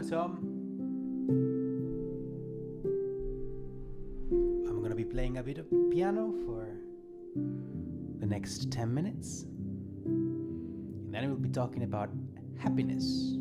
Tom. I'm gonna be playing a bit of piano for the next 10 minutes. And then we'll be talking about happiness.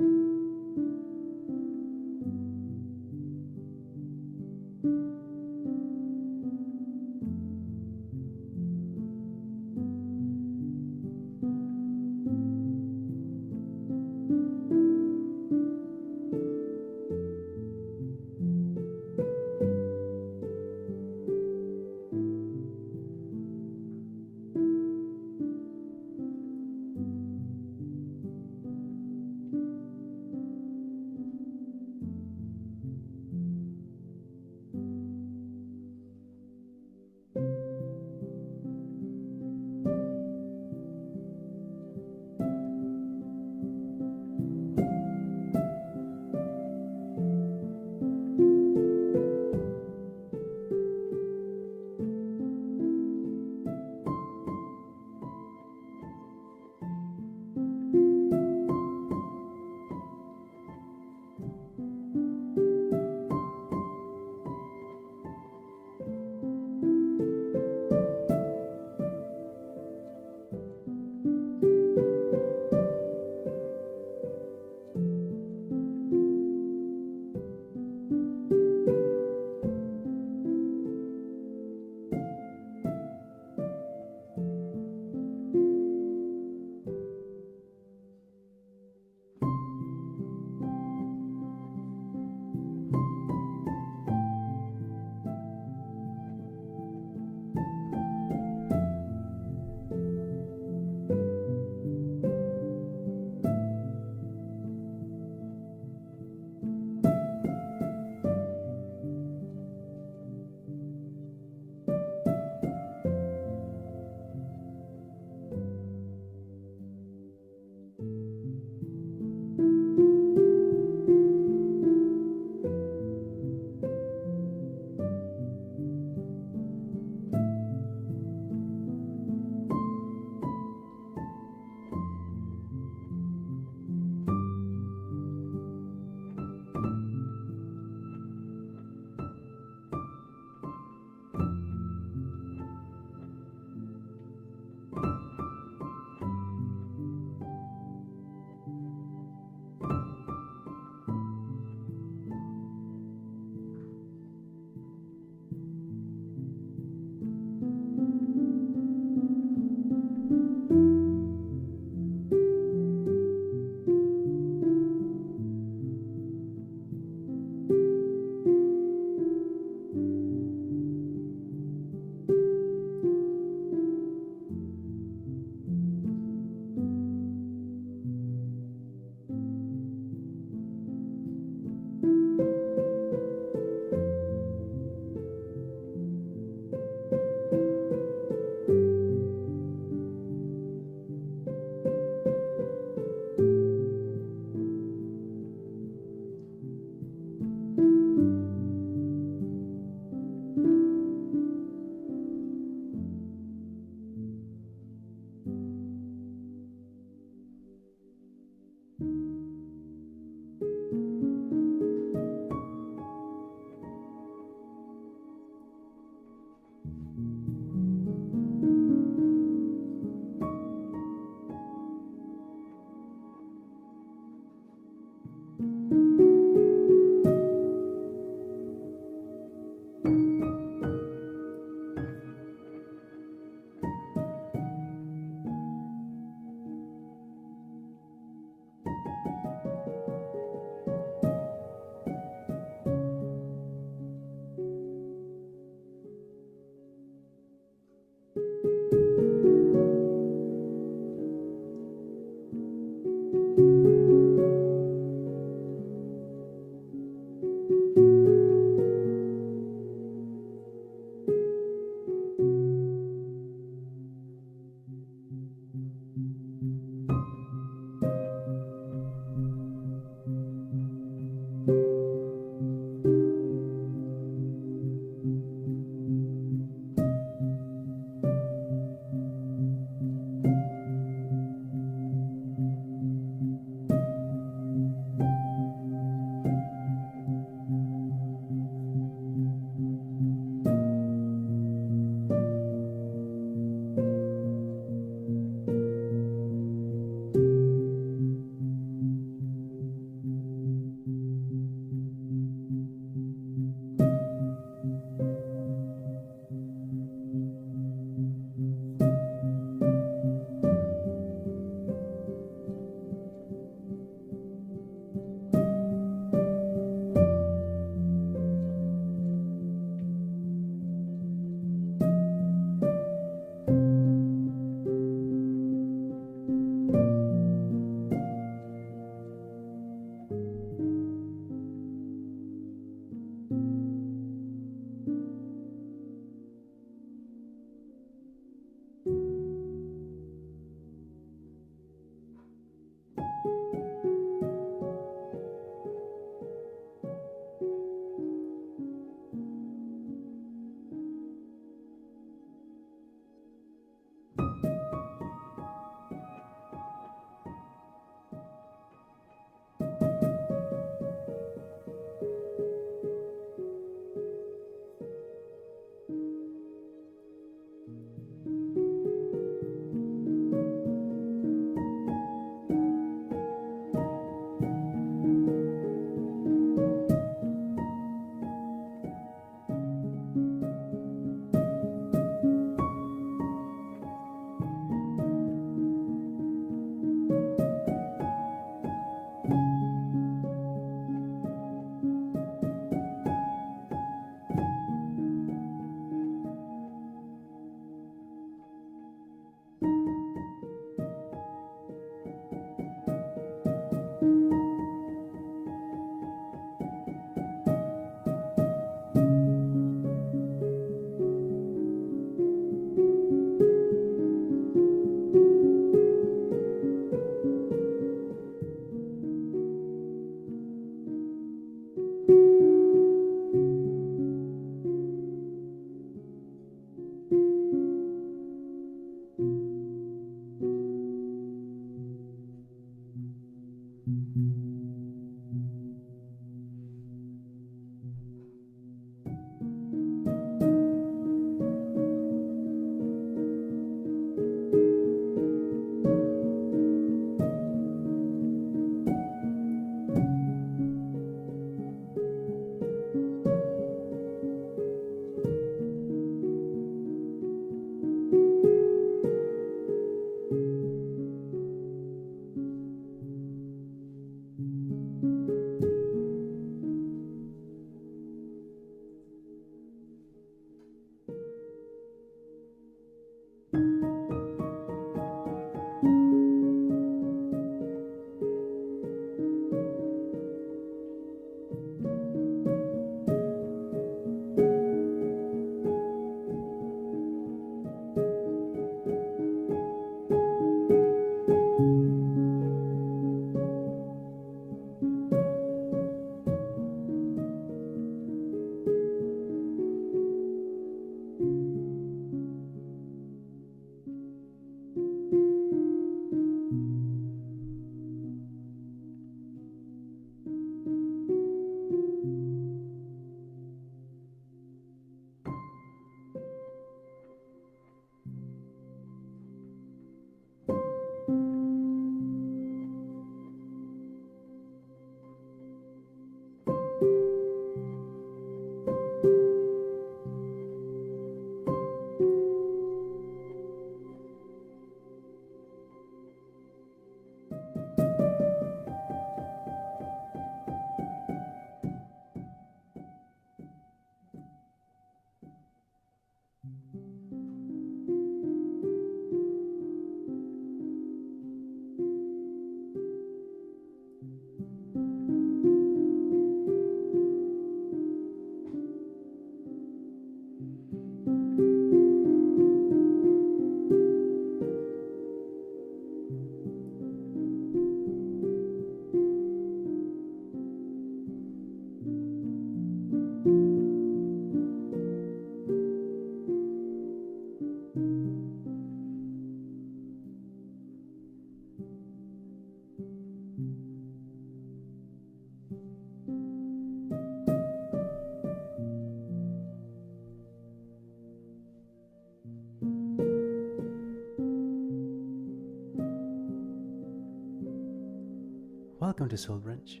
Welcome to Soul Brunch.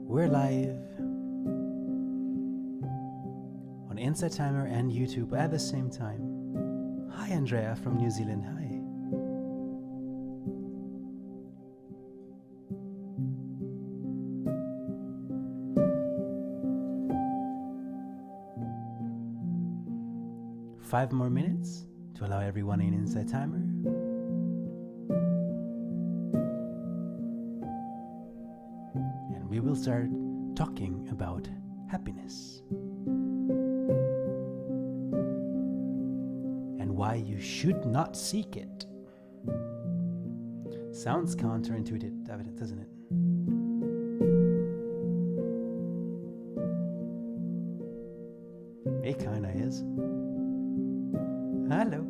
We're live on Inside Timer and YouTube at the same time. Hi, Andrea from New Zealand. Hi. Five more minutes to allow everyone in Inside Timer. And we will start talking about happiness. And why you should not seek it. Sounds counterintuitive, doesn't it? It kinda is. Hello.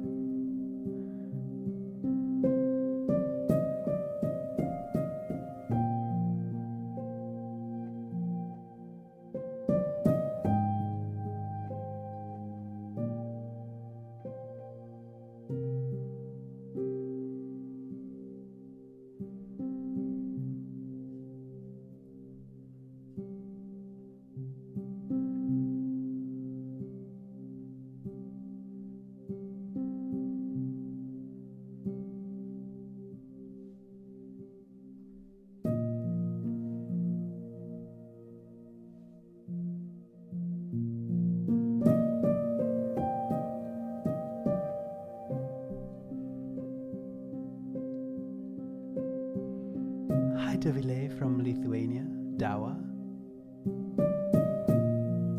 Dovile from Lithuania, Dawa,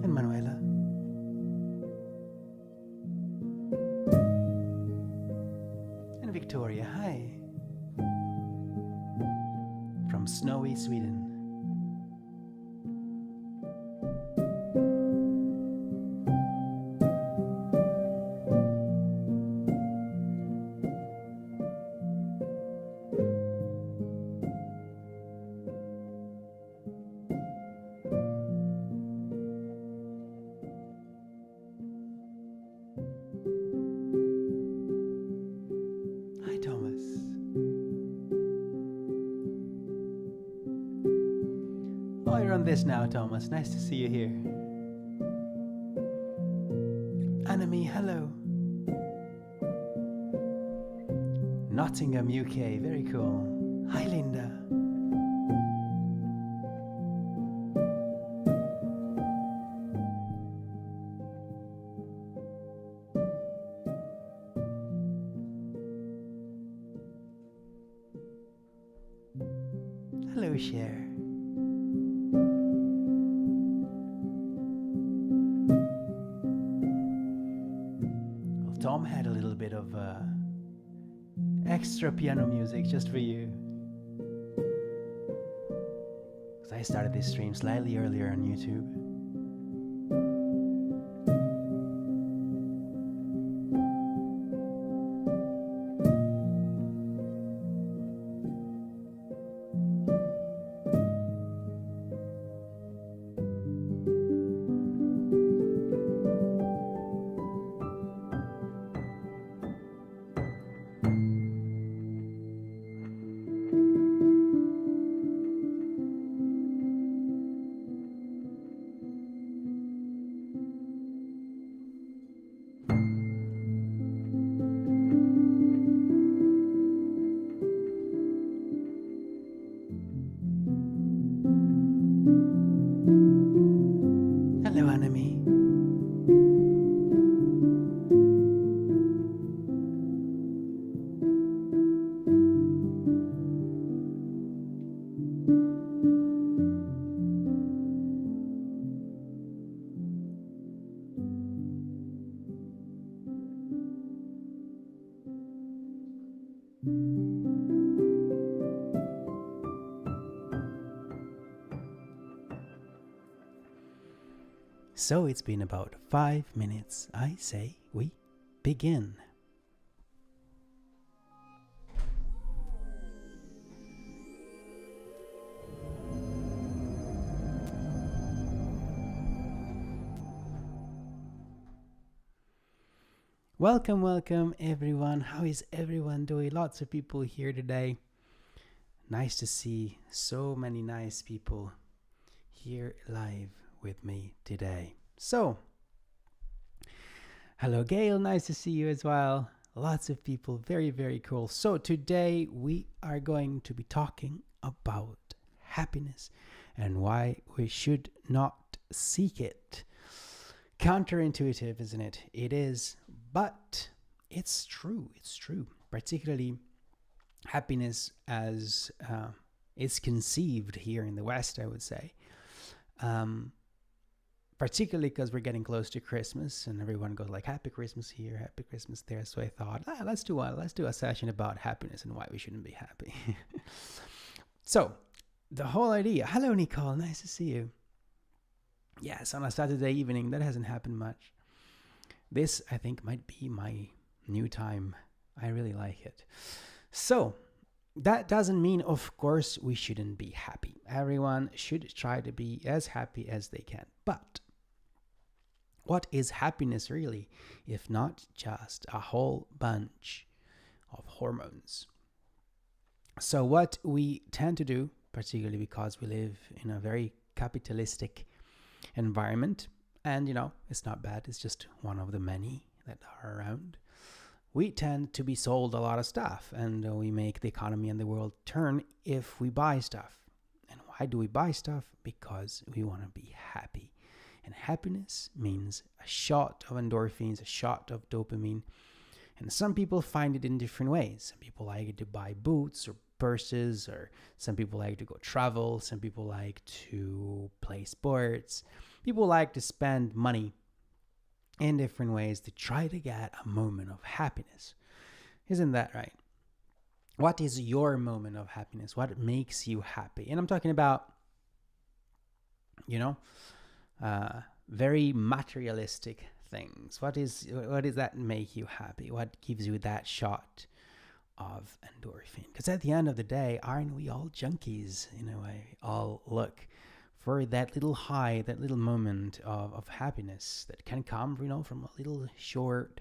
and Manuela. And Victoria, hi, from snowy Sweden. This now, Thomas. Nice to see you here. Anami, hello. Nottingham, UK. Very cool. Hi, Linda. Hello, Cher. Tom had a little bit of extra piano music just for you. Because I started this stream slightly earlier on YouTube. So it's been about 5 minutes. I say we begin. Welcome everyone. How is everyone doing? Lots of people here today. Nice to see so many nice people here live with me today. So, hello, Gail. Nice to see you as well. Lots of people. Very, very cool. So, today we are going to be talking about happiness and why we should not seek it. Counterintuitive, isn't it? It is, but it's true. It's true. Particularly happiness as is conceived here in the West, I would say. Particularly because we're getting close to Christmas and everyone goes like, happy Christmas here, happy Christmas there. So I thought, let's do a session about happiness and why we shouldn't be happy. So the whole idea, hello Nicole, nice to see you. Yes, on a Saturday evening, that hasn't happened much. This, I think, might be my new time. I really like it. So that doesn't mean, of course, we shouldn't be happy. Everyone should try to be as happy as they can. But what is happiness really, if not just a whole bunch of hormones? So what we tend to do, particularly because we live in a very capitalistic environment, and it's not bad, it's just one of the many that are around. We tend to be sold a lot of stuff, and we make the economy and the world turn if we buy stuff. And why do we buy stuff? Because we want to be happy. And happiness means a shot of endorphins, a shot of dopamine. And some people find it in different ways. Some people like to buy boots or purses, or some people like to go travel. Some people like to play sports. People like to spend money in different ways to try to get a moment of happiness. Isn't that right? What is your moment of happiness? What makes you happy? And I'm talking about, very materialistic things. What does that make you happy? What gives you that shot of endorphin? Because at the end of the day, aren't we all junkies in a way? We all look for that little high, that little moment of happiness that can come, from a little short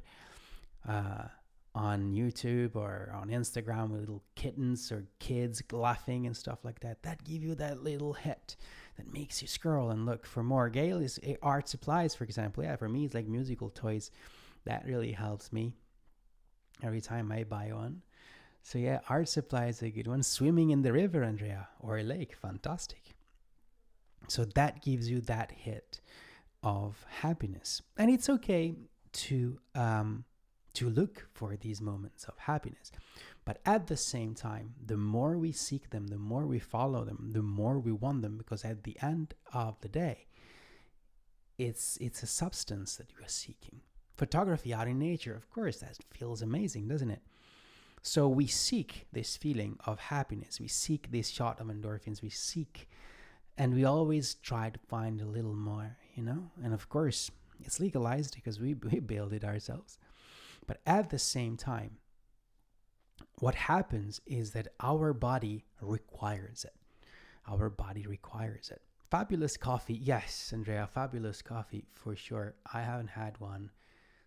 on YouTube or on Instagram with little kittens or kids laughing and stuff like that. That give you that little hit that makes you scroll and look for more. Gail is art supplies, for example. Yeah, for me, it's like musical toys. That really helps me every time I buy one. So yeah, art supply is a good one. Swimming in the river, Andrea, or a lake, fantastic. So that gives you that hit of happiness. And it's okay to look for these moments of happiness. But at the same time, the more we seek them, the more we follow them, the more we want them, because at the end of the day, it's a substance that you are seeking. Photography out in nature, of course, that feels amazing, doesn't it? So we seek this feeling of happiness. We seek this shot of endorphins. We seek, and we always try to find a little more, And of course, it's legalized because we build it ourselves. But at the same time, what happens is that our body requires it. Our body requires it. Fabulous coffee. Yes, Andrea, fabulous coffee for sure. I haven't had one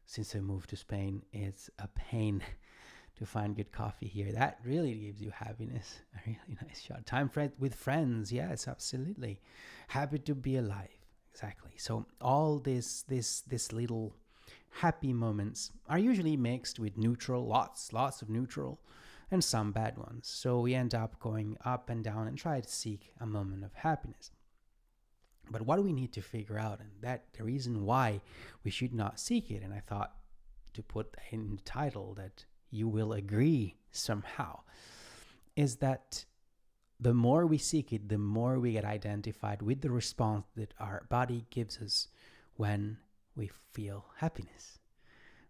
since I moved to Spain. It's a pain to find good coffee here. That really gives you happiness. A really nice shot. Time with friends. Yes, absolutely. Happy to be alive. Exactly. So all this little happy moments are usually mixed with neutral, lots of neutral, and some bad ones. So we end up going up and down and try to seek a moment of happiness. But what do we need to figure out? And that the reason why we should not seek it, and I thought to put in the title that you will agree somehow, is that the more we seek it, the more we get identified with the response that our body gives us when we feel happiness,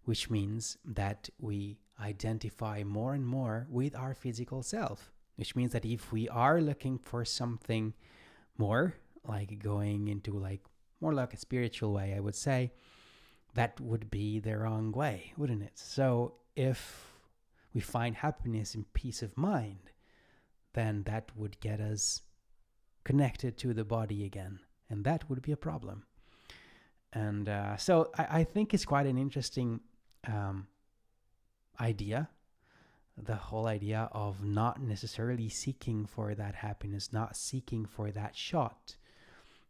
which means that we identify more and more with our physical self, which means that if we are looking for something more, like going into more like a spiritual way, I would say, that would be the wrong way, wouldn't it? So if we find happiness in peace of mind, then that would get us connected to the body again, and that would be a problem. And so I think it's quite an interesting idea the whole idea of not necessarily seeking for that happiness, not seeking for that shot,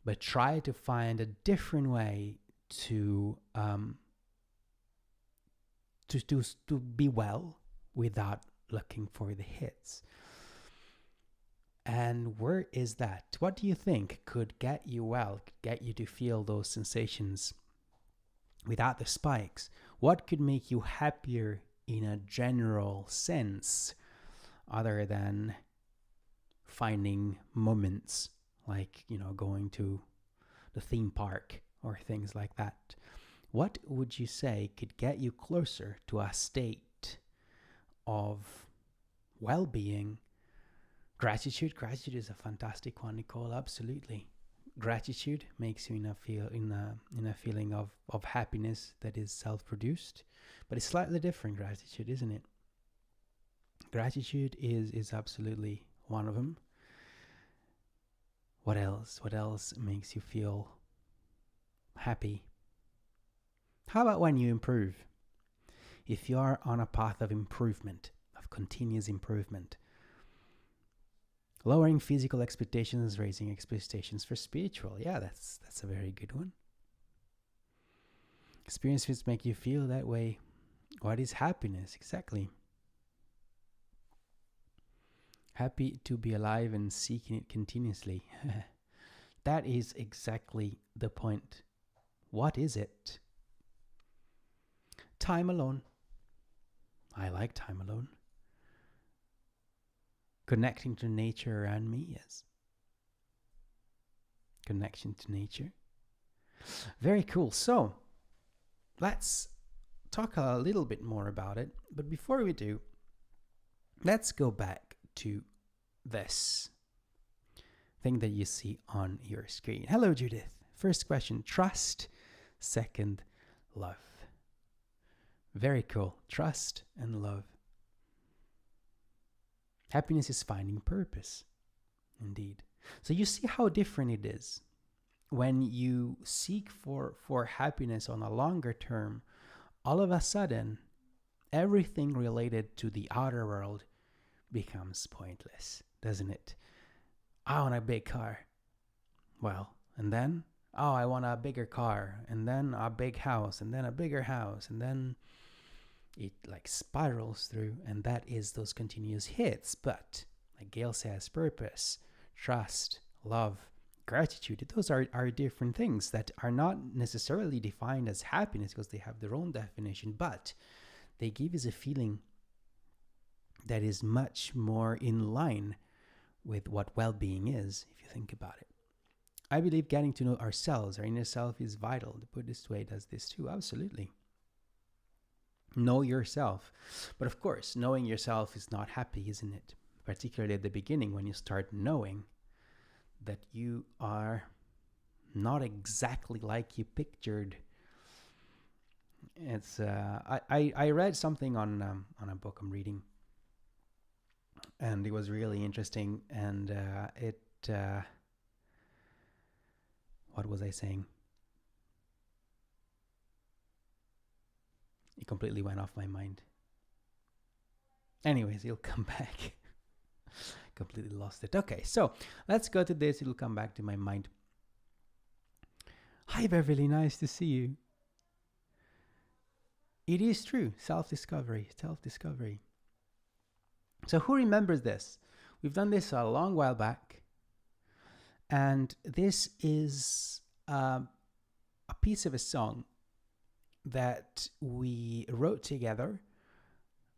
but try to find a different way to to be well without looking for the hits. And where is that? What do you think could get you well, could get you to feel those sensations without the spikes? What could make you happier in a general sense, other than finding moments like, going to the theme park or things like that? What would you say could get you closer to a state of well-being? Gratitude is a fantastic one, Nicole. Absolutely. Gratitude makes you in a feeling of happiness that is self-produced, but it's slightly different gratitude, isn't it? Gratitude is absolutely one of them. What else makes you feel happy? How about when you improve? If you are on a path of improvement, of continuous improvement, lowering physical expectations, raising expectations for spiritual. Yeah, that's a very good one. Experiences make you feel that way. What is happiness? Exactly. Happy to be alive and seeking it continuously. That is exactly the point. What is it? Time alone. I like time alone. Connecting to nature around me, yes. Connection to nature. Very cool. So, let's talk a little bit more about it. But before we do, let's go back to this thing that you see on your screen. Hello, Judith. First question, trust. Second, love. Very cool. Trust and love. Happiness is finding purpose. Indeed. So you see how different it is. When you seek for happiness on a longer term, all of a sudden, everything related to the outer world becomes pointless, doesn't it? I want a big car. Well, and then, I want a bigger car, and then a big house, and then a bigger house, and then it like spirals through, and that is those continuous hits. But like Gail says, purpose, trust, love, gratitude, those are different things that are not necessarily defined as happiness because they have their own definition, but they give us a feeling that is much more in line with what well-being is, if you think about it. I believe getting to know ourselves, our inner self, is vital. The Buddhist way does this too, absolutely. Know yourself. But of course, knowing yourself is not happy, isn't it? Particularly at the beginning, when you start knowing that you are not exactly like you pictured. It's I read something on a book I'm reading, and it was really interesting. And what was I saying? It completely went off my mind. Anyways, it'll come back. Completely lost it. Okay, so let's go to this. It'll come back to my mind. Hi, Beverly. Nice to see you. It is true. Self-discovery. Self-discovery. So who remembers this? We've done this a long while back. And this is a piece of a song that we wrote together.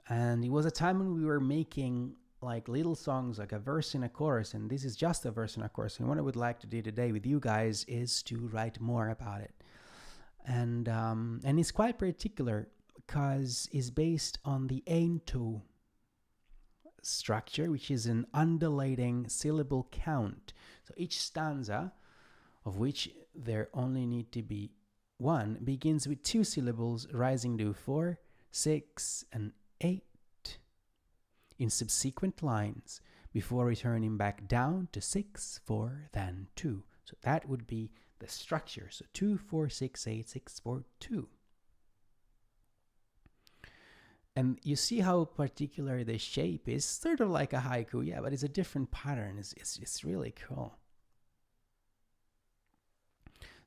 And it was a time when we were making like little songs, like a verse and a chorus. And this is just a verse and a chorus. And what I would like to do today with you guys is to write more about it. And it's quite particular because it's based on the Ainto structure, which is an undulating syllable count. So each stanza, of which there only need to be one, begins with 2 syllables rising to 4, 6, and 8 in subsequent lines before returning back down to 6, 4, then 2. So that would be the structure. So 2, 4, 6, 8, 6, 4, 2. And you see how particular the shape is, sort of like a haiku, yeah, but it's a different pattern. It's really cool.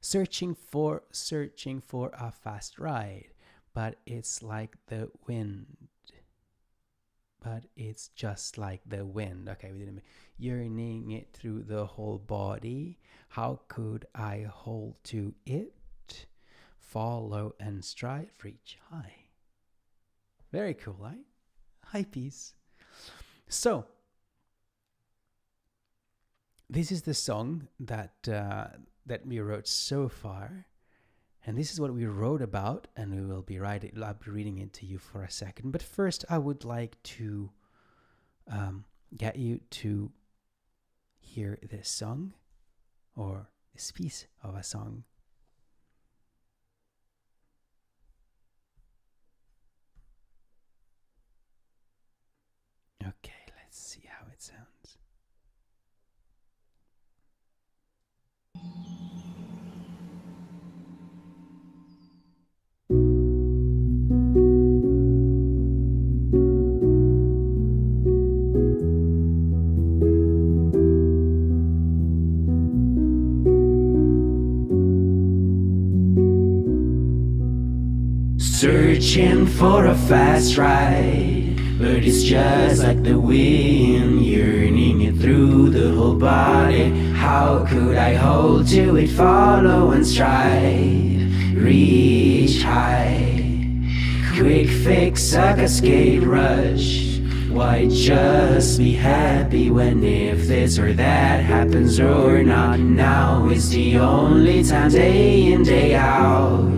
Searching for a fast ride, but it's like the wind. But it's just like the wind. Okay, we didn't. Yearning it through the whole body. How could I hold to it? Follow and strive, reach high. Very cool, right? High piece. So, this is the song that we wrote so far. And this is what we wrote about, and I'll be reading it to you for a second. But first, I would like to get you to hear this song, or this piece of a song. Okay, let's see how it sounds. Searching for a fast ride, but it's just like the wind, yearning it through the whole body. How could I hold to it, follow and strive, reach high? Quick fix, a cascade rush. Why just be happy when if this or that happens or not? Now is the only time, day in, day out.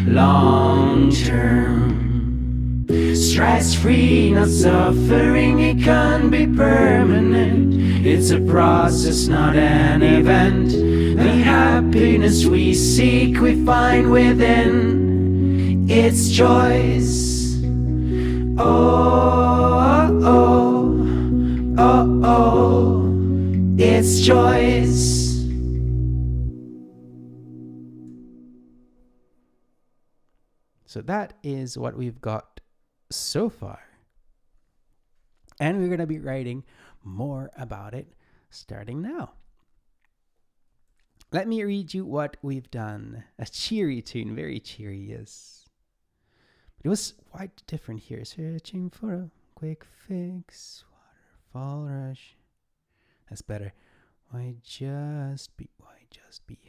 Long term, stress free, not suffering, it can be permanent. It's a process, not an event. The happiness we seek, we find within. It's choice. Oh, oh, oh, oh, it's choice. So that is what we've got so far. And we're going to be writing more about it starting now. Let me read you what we've done. A cheery tune, very cheery, yes. But it was quite different here. Searching for a quick fix, waterfall rush. That's better. Why just be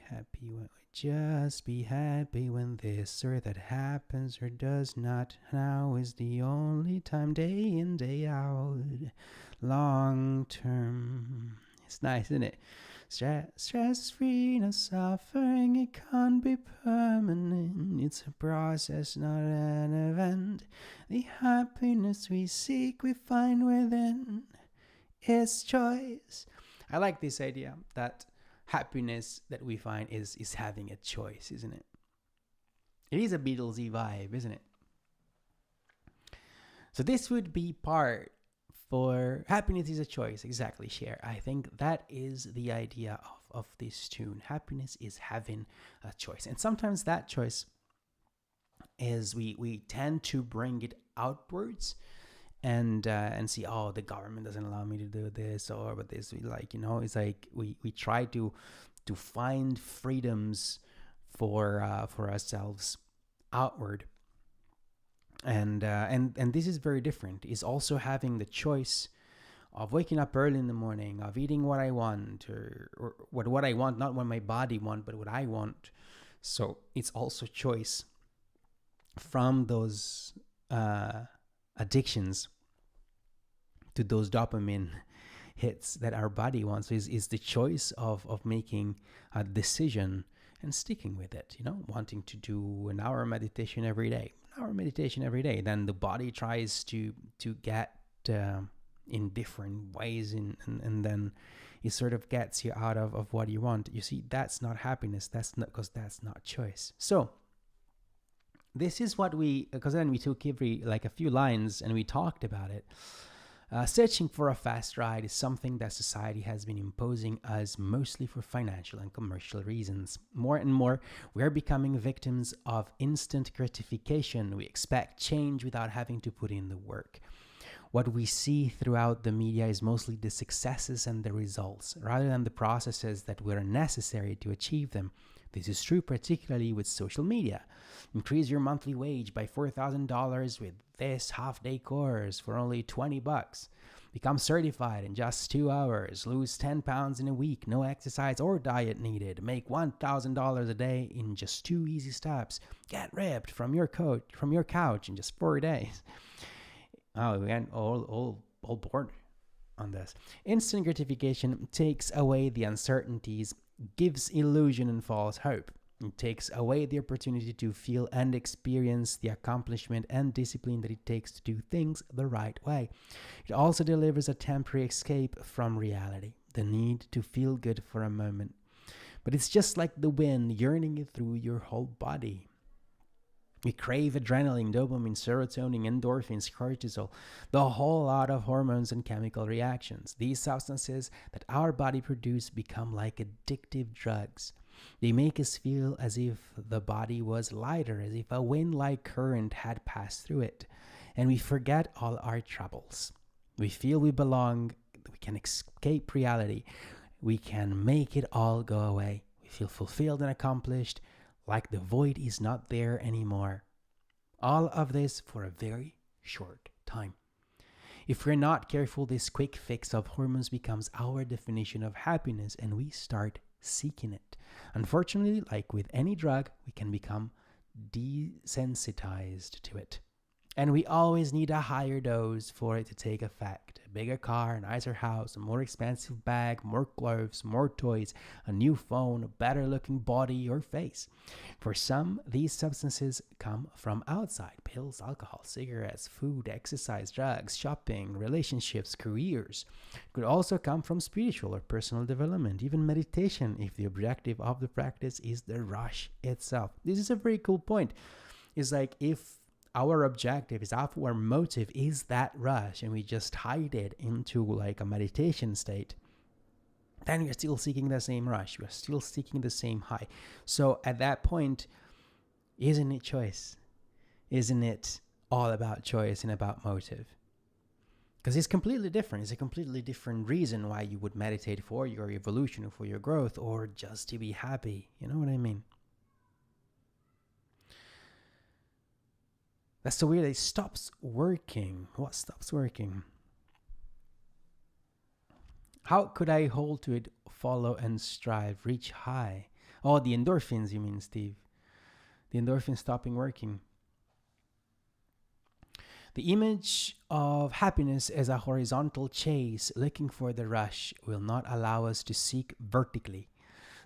happy when just be happy when this or that happens or does not. Now is the only time, day in, day out. Long term. It's nice, isn't it? Stress free, no suffering, it can't be permanent. It's a process, not an event. The happiness we seek, we find within. It's choice. I like this idea that happiness that we find is having a choice, isn't it? It is a Beatlesy vibe, isn't it? So this would be part for happiness is a choice. Exactly, Cher. I think that is the idea of this tune. Happiness is having a choice. And sometimes that choice is we tend to bring it outwards and see, oh, the government doesn't allow me to do this, or but this, like, you know, it's like we try to find freedoms for ourselves outward, and this is very different. Is also having the choice of waking up early in the morning, of eating what I want, or what I want, not what my body wants, but what I want. So it's also choice from those addictions to those dopamine hits that our body wants. Is the choice of making a decision and sticking with it, you know, wanting to do an hour meditation every day. Then the body tries to get in different ways, and then it sort of gets you out of what you want. You see, that's not happiness. That's not, because that's not choice. So this is what because then we took a few lines and we talked about it. Searching for a fast ride is something that society has been imposing us mostly for financial and commercial reasons. More and more, we are becoming victims of instant gratification. We expect change without having to put in the work. What we see throughout the media is mostly the successes and the results, rather than the processes that were necessary to achieve them. This is true particularly with social media. Increase your monthly wage by $4,000 with this half-day course for only $20. Become certified in just 2 hours. Lose 10 pounds in a week. No exercise or diet needed. Make $1,000 a day in just 2 easy steps. Get ripped from your couch in just 4 days. Oh, we went all bored on this. Instant gratification takes away the uncertainties, gives illusion and false hope. It takes away the opportunity to feel and experience the accomplishment and discipline that it takes to do things the right way. It also delivers a temporary escape from reality, the need to feel good for a moment. But it's just like the wind yearning through your whole body. We crave adrenaline, dopamine, serotonin, endorphins, cortisol, the whole lot of hormones and chemical reactions. These substances that our body produces become like addictive drugs. They make us feel as if the body was lighter, as if a wind-like current had passed through it, and we forget all our troubles. We feel we belong, we can escape reality, we can make it all go away. We feel fulfilled and accomplished, like the void is not there anymore. All of this for a very short time. If we're not careful, this quick fix of hormones becomes our definition of happiness, and we start seeking it. Unfortunately, like with any drug, we can become desensitized to it. And we always need a higher dose for it to take effect. A bigger car, a nicer house, a more expensive bag, more clothes, more toys, a new phone, a better looking body or face. For some, these substances come from outside: pills, alcohol, cigarettes, food, exercise, drugs, shopping, relationships, careers. It could also come from spiritual or personal development, even meditation, if the objective of the practice is the rush itself. This is a very cool point. It's like if our objective is our motive is that rush, and we just hide it into like a meditation state, then we're still seeking the same rush. We're still seeking the same high. So at that point, isn't it choice? Isn't it all about choice and about motive? Because it's completely different. It's a completely different reason why you would meditate: for your evolution or for your growth, or just to be happy. You know what I mean? That's so weird. It stops working. What stops working? How could I hold to it, follow and strive, reach high? Oh, the endorphins, you mean, Steve? The endorphins stopping working. The image of happiness as a horizontal chase, looking for the rush, will not allow us to seek vertically.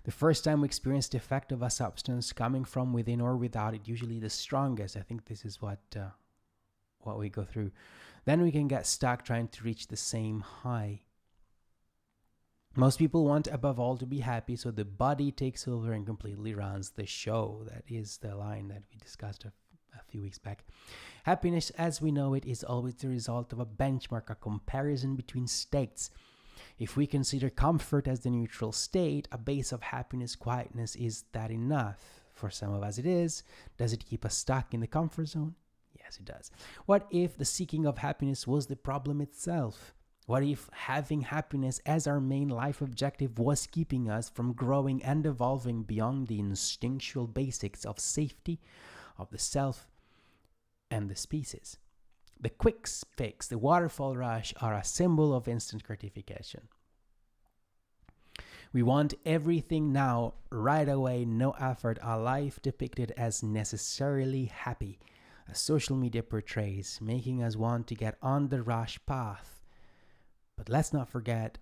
The first time we experience the effect of a substance coming from within or without, it usually the strongest. I think this is what we go through. Then we can get stuck trying to reach the same high. Most people want, above all, to be happy, so the body takes over and completely runs the show. That is the line that we discussed a few weeks back. Happiness, as we know it, is always the result of a benchmark, a comparison between states. If we consider comfort as the neutral state, a base of happiness, quietness, is that enough? For some of us it is. Does it keep us stuck in the comfort zone? Yes, it does. What if the seeking of happiness was the problem itself? What if having happiness as our main life objective was keeping us from growing and evolving beyond the instinctual basics of safety, of the self, and the species? The quick fix, the waterfall rush, are a symbol of instant gratification. We want everything now, right away, no effort, a life depicted as necessarily happy, as social media portrays, making us want to get on the rush path. But let's not forget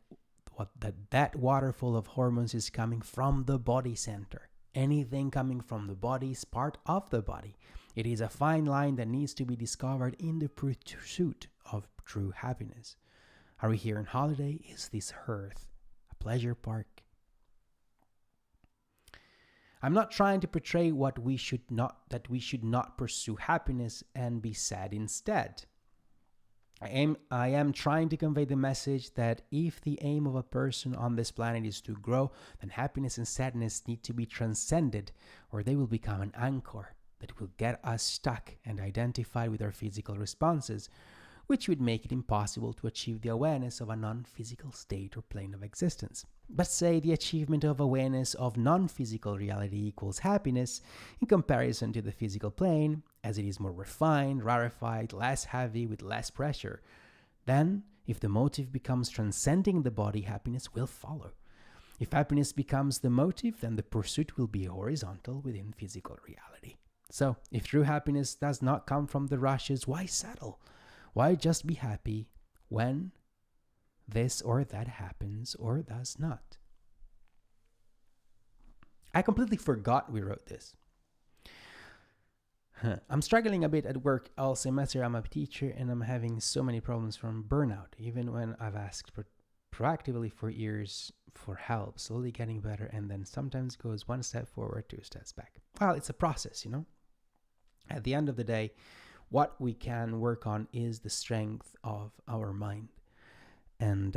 that waterfall of hormones is coming from the body center. Anything coming from the body is part of the body. It is a fine line that needs to be discovered in the pursuit of true happiness. Are we here on holiday? Is this Earth a pleasure park? I'm not trying to portray that we should not pursue happiness and be sad instead. I am trying to convey the message that if the aim of a person on this planet is to grow, then happiness and sadness need to be transcended, or they will become an anchor that will get us stuck and identified with our physical responses, which would make it impossible to achieve the awareness of a non physical state or plane of existence. But say the achievement of awareness of non physical reality equals happiness in comparison to the physical plane, as it is more refined, rarefied, less heavy, with less pressure. Then, if the motive becomes transcending the body, happiness will follow. If happiness becomes the motive, then the pursuit will be horizontal within physical reality. So, if true happiness does not come from the rushes, why settle? Why just be happy when this or that happens or does not? I completely forgot we wrote this. I'm struggling a bit at work all semester. I'm a teacher and I'm having so many problems from burnout, even when I've asked proactively for years for help, slowly getting better, and then sometimes goes one step forward, two steps back. Well, it's a process, you know? At the end of the day, what we can work on is the strength of our mind, and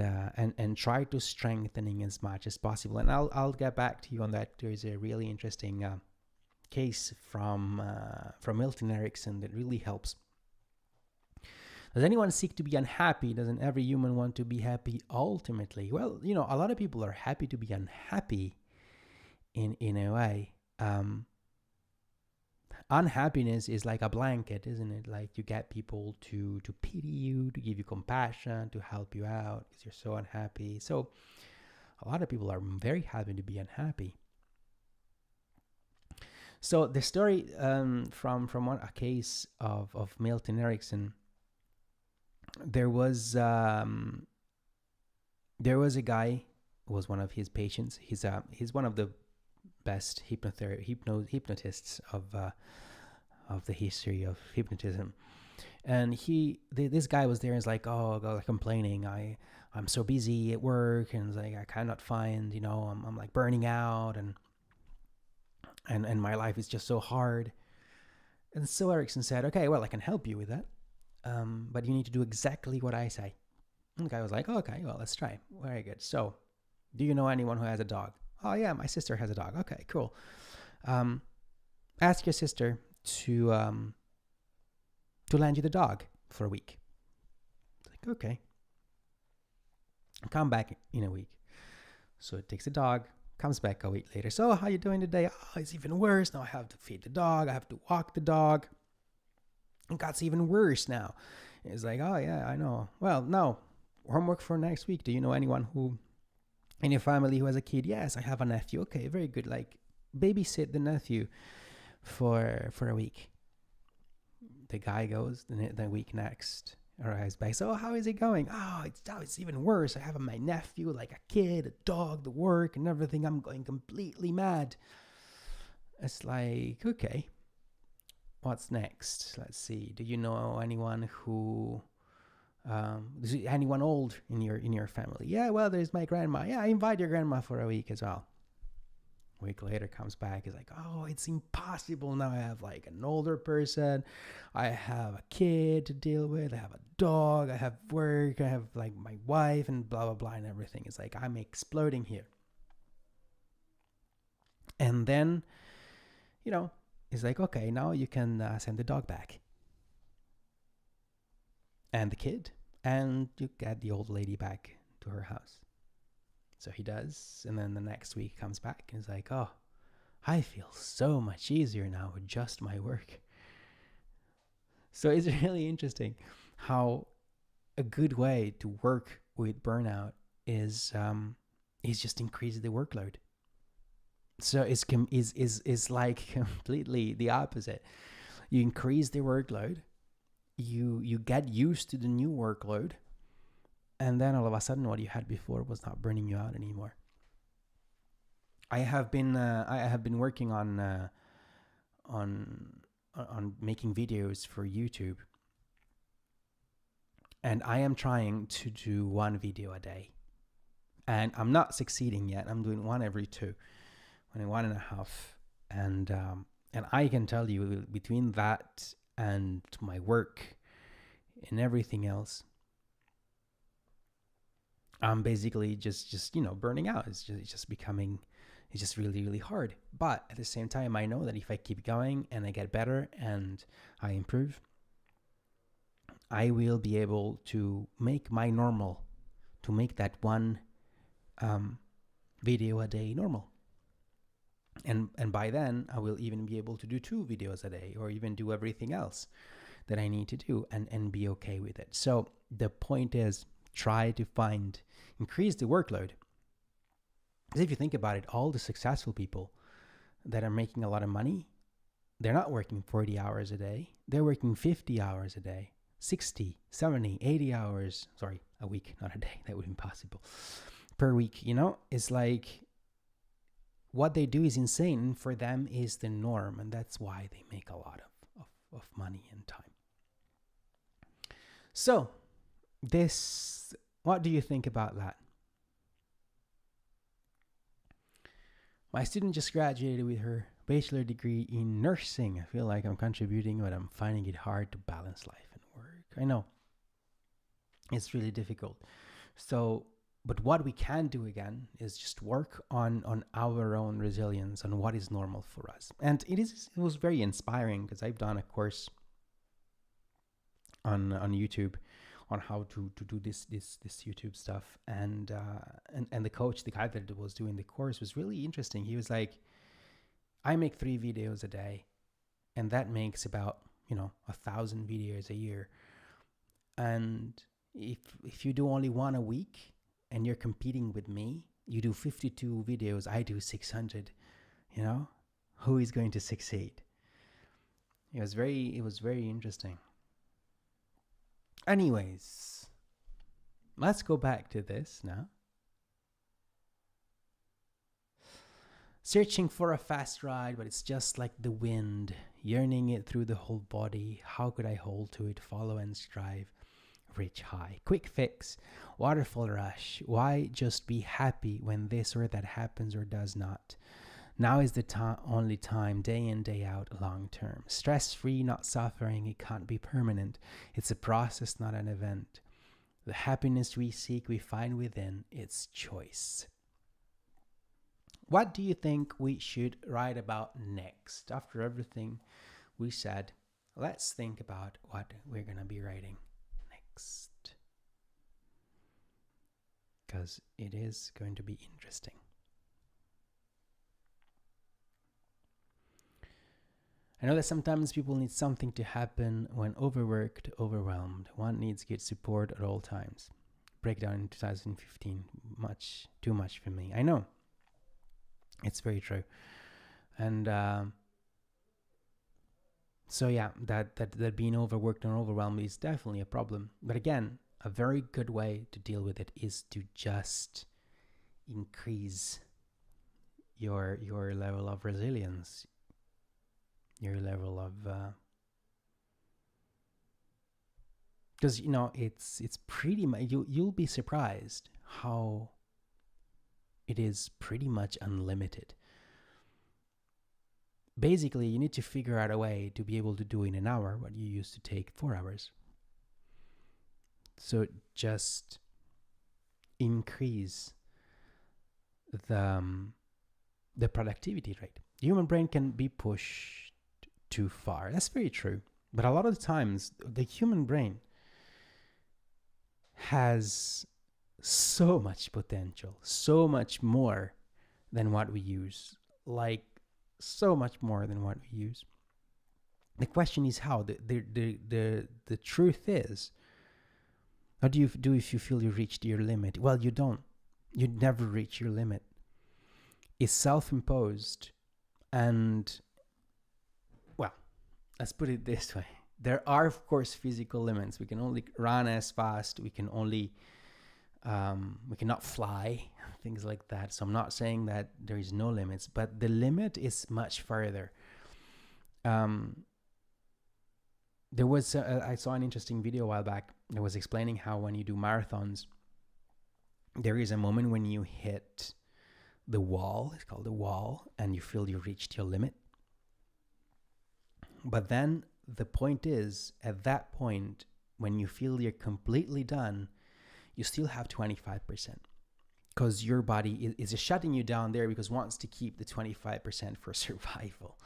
try to strengthening as much as possible. And I'll get back to you on that. There's a really interesting case from Milton Erickson that really helps. Does anyone seek to be unhappy? Doesn't every human want to be happy ultimately? Well, you know, a lot of people are happy to be unhappy in a way. Unhappiness is like a blanket, isn't it? Like you get people to pity you, to give you compassion, to help you out because you're so unhappy. So a lot of people are very happy to be unhappy. So the story from a case of Milton Erickson, there was a guy who was one of his patients. He's one of the best hypnotists of the history of hypnotism, and this guy was there and is like, complaining, I'm so busy at work, and it's like I cannot find, you know, I'm like burning out, and my life is just so hard. And so Erickson said, okay, well, I can help you with that, but you need to do exactly what I say. And the guy was like, okay, well, let's try. Very good. So, do you know anyone who has a dog? Oh yeah, my sister has a dog. Okay, cool. Ask your sister to lend you the dog for a week. It's like, okay. Come back in a week. So it takes the dog, comes back a week later. So how you doing today? Oh, it's even worse. Now I have to feed the dog. I have to walk the dog. It got even worse now. It's like, oh yeah, I know. Well, no. Homework for next week. Do you know anyone who in your family who has a kid? Yes, I have a nephew. Okay, very good. Like babysit the nephew for a week. The guy goes the week next, arrives back. So how is it going? Oh, it's even worse. I have my nephew, like a kid, a dog, the work, and everything. I'm going completely mad. It's like, okay, what's next? Let's see. Do you know anyone who? Is anyone old in your family? Yeah, well, there's my grandma. Yeah, I invite your grandma for a week as well. A week later comes back, is like, oh, it's impossible now. I have like an older person, I have a kid to deal with, I have a dog, I have work, I have like my wife, and blah blah blah, and everything. It's like I'm exploding here. And then, you know, it's like, okay, now you can send the dog back and the kid, and you get the old lady back to her house. So he does, and then the next week comes back and is like, oh, I feel so much easier now with just my work. So it's really interesting how a good way to work with burnout is just increase the workload. So it's like completely the opposite. You increase the workload, you get used to the new workload, and then all of a sudden what you had before was not burning you out anymore. I have been working on making videos for YouTube, and I am trying to do one video a day, and I'm not succeeding yet. I'm doing one every 1.5, and I can tell you, between that and my work and everything else, I'm basically just burning out. It's just becoming, it's just really, really hard. But at the same time, I know that if I keep going and I get better and I improve, I will be able to make my normal, to make that one video a day normal. And by then, I will even be able to do 2 videos a day, or even do everything else that I need to do, and be okay with it. So the point is, try to increase the workload. Because if you think about it, all the successful people that are making a lot of money, they're not working 40 hours a day. They're working 50 hours a day, 60, 70, 80 hours. Sorry, a week, not a day. That would be impossible. Per week, it's like what they do is insane. For them is the norm. And that's why they make a lot of money and time. So what do you think about that? My student just graduated with her bachelor degree in nursing. I feel like I'm contributing, but I'm finding it hard to balance life and work. I know it's really difficult. So, but what we can do again is just work on our own resilience, on what is normal for us. And it was very inspiring, because I've done a course on YouTube on how to do this YouTube stuff, and the coach, the guy that was doing the course, was really interesting. He was like, I make 3 videos a day, and that makes about 1,000 videos a year. And if you do only 1 a week and you're competing with me, you do 52 videos, I do 600, who is going to succeed? It was very interesting. Anyways, let's go back to this now. Searching for a fast ride, but it's just like the wind, yearning it through the whole body. How could I hold to it, follow and strive, reach high? Quick fix, waterfall rush. Why just be happy when this or that happens or does not? Now is the only time, day in, day out, long term. Stress-free, not suffering, it can't be permanent. It's a process, not an event. The happiness we seek, we find within. It's choice. What do you think we should write about next? After everything we said, let's think about what we're going to be writing next. Because it is going to be interesting. I know that sometimes people need something to happen when overworked, overwhelmed. One needs good support at all times. Breakdown in 2015, too much for me. I know. It's very true. And so yeah, that being overworked and overwhelmed is definitely a problem. But again, a very good way to deal with it is to just increase your level of resilience, your level of because it's pretty much, you'll be surprised how it is pretty much unlimited. Basically, you need to figure out a way to be able to do in an hour what you used to take 4 hours. So just increase the productivity rate. The human brain can be pushed too far. That's very true. But a lot of the times, the human brain has so much potential, so much more than what we use. Like, so much more than what we use. The question is how. The truth is, what do you do if you feel you reached your limit? Well, you don't. You never reach your limit. It's self-imposed. And, well, let's put it this way. There are, of course, physical limits. We can only run as fast. We can only, we cannot fly, things like that. So I'm not saying that there is no limits, but the limit is much further. There was, I saw an interesting video a while back that was explaining how when you do marathons, there is a moment when you hit the wall, it's called the wall, and you feel you reached your limit. But then the point is, at that point, when you feel you're completely done, you still have 25%, because your body is just shutting you down there because it wants to keep the 25% for survival.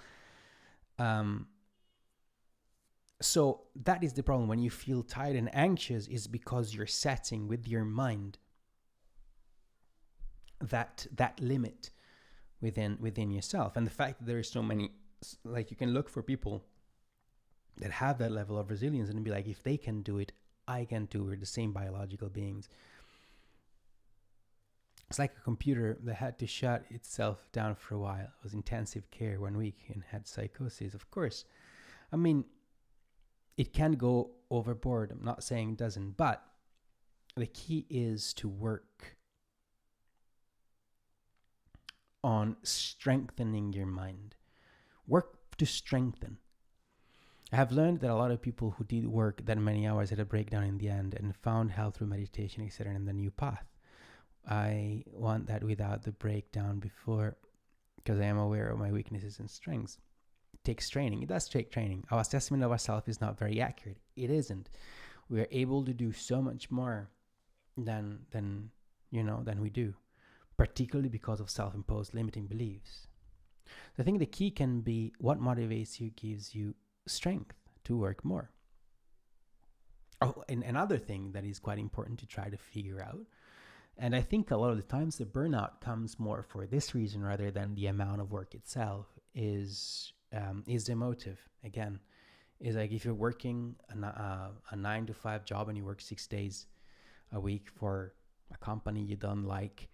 So that is the problem. When you feel tired and anxious, is because you're setting with your mind that limit within yourself. And the fact that there are so many, like, you can look for people that have that level of resilience and be like, if they can do it, I can do it. We're the same biological beings. It's like a computer that had to shut itself down for a while. It was intensive care 1 week and had psychosis. Of course, I mean, it can go overboard. I'm not saying it doesn't, but the key is to work on strengthening your mind. Work to strengthen. I have learned that a lot of people who did work that many hours had a breakdown in the end and found help through meditation, etc., and the new path. I want that without the breakdown before, because I am aware of my weaknesses and strengths. It takes training. It does take training. Our assessment of ourselves is not very accurate. It isn't. We are able to do so much more than we do, particularly because of self-imposed limiting beliefs. So I think the key can be what motivates you, gives you strength to work more. Oh, and another thing that is quite important to try to figure out, and I think a lot of the times the burnout comes more for this reason rather than the amount of work itself, is the motive. Again, is like if you're working a 9-to-5 job and you work 6 days a week for a company you don't like,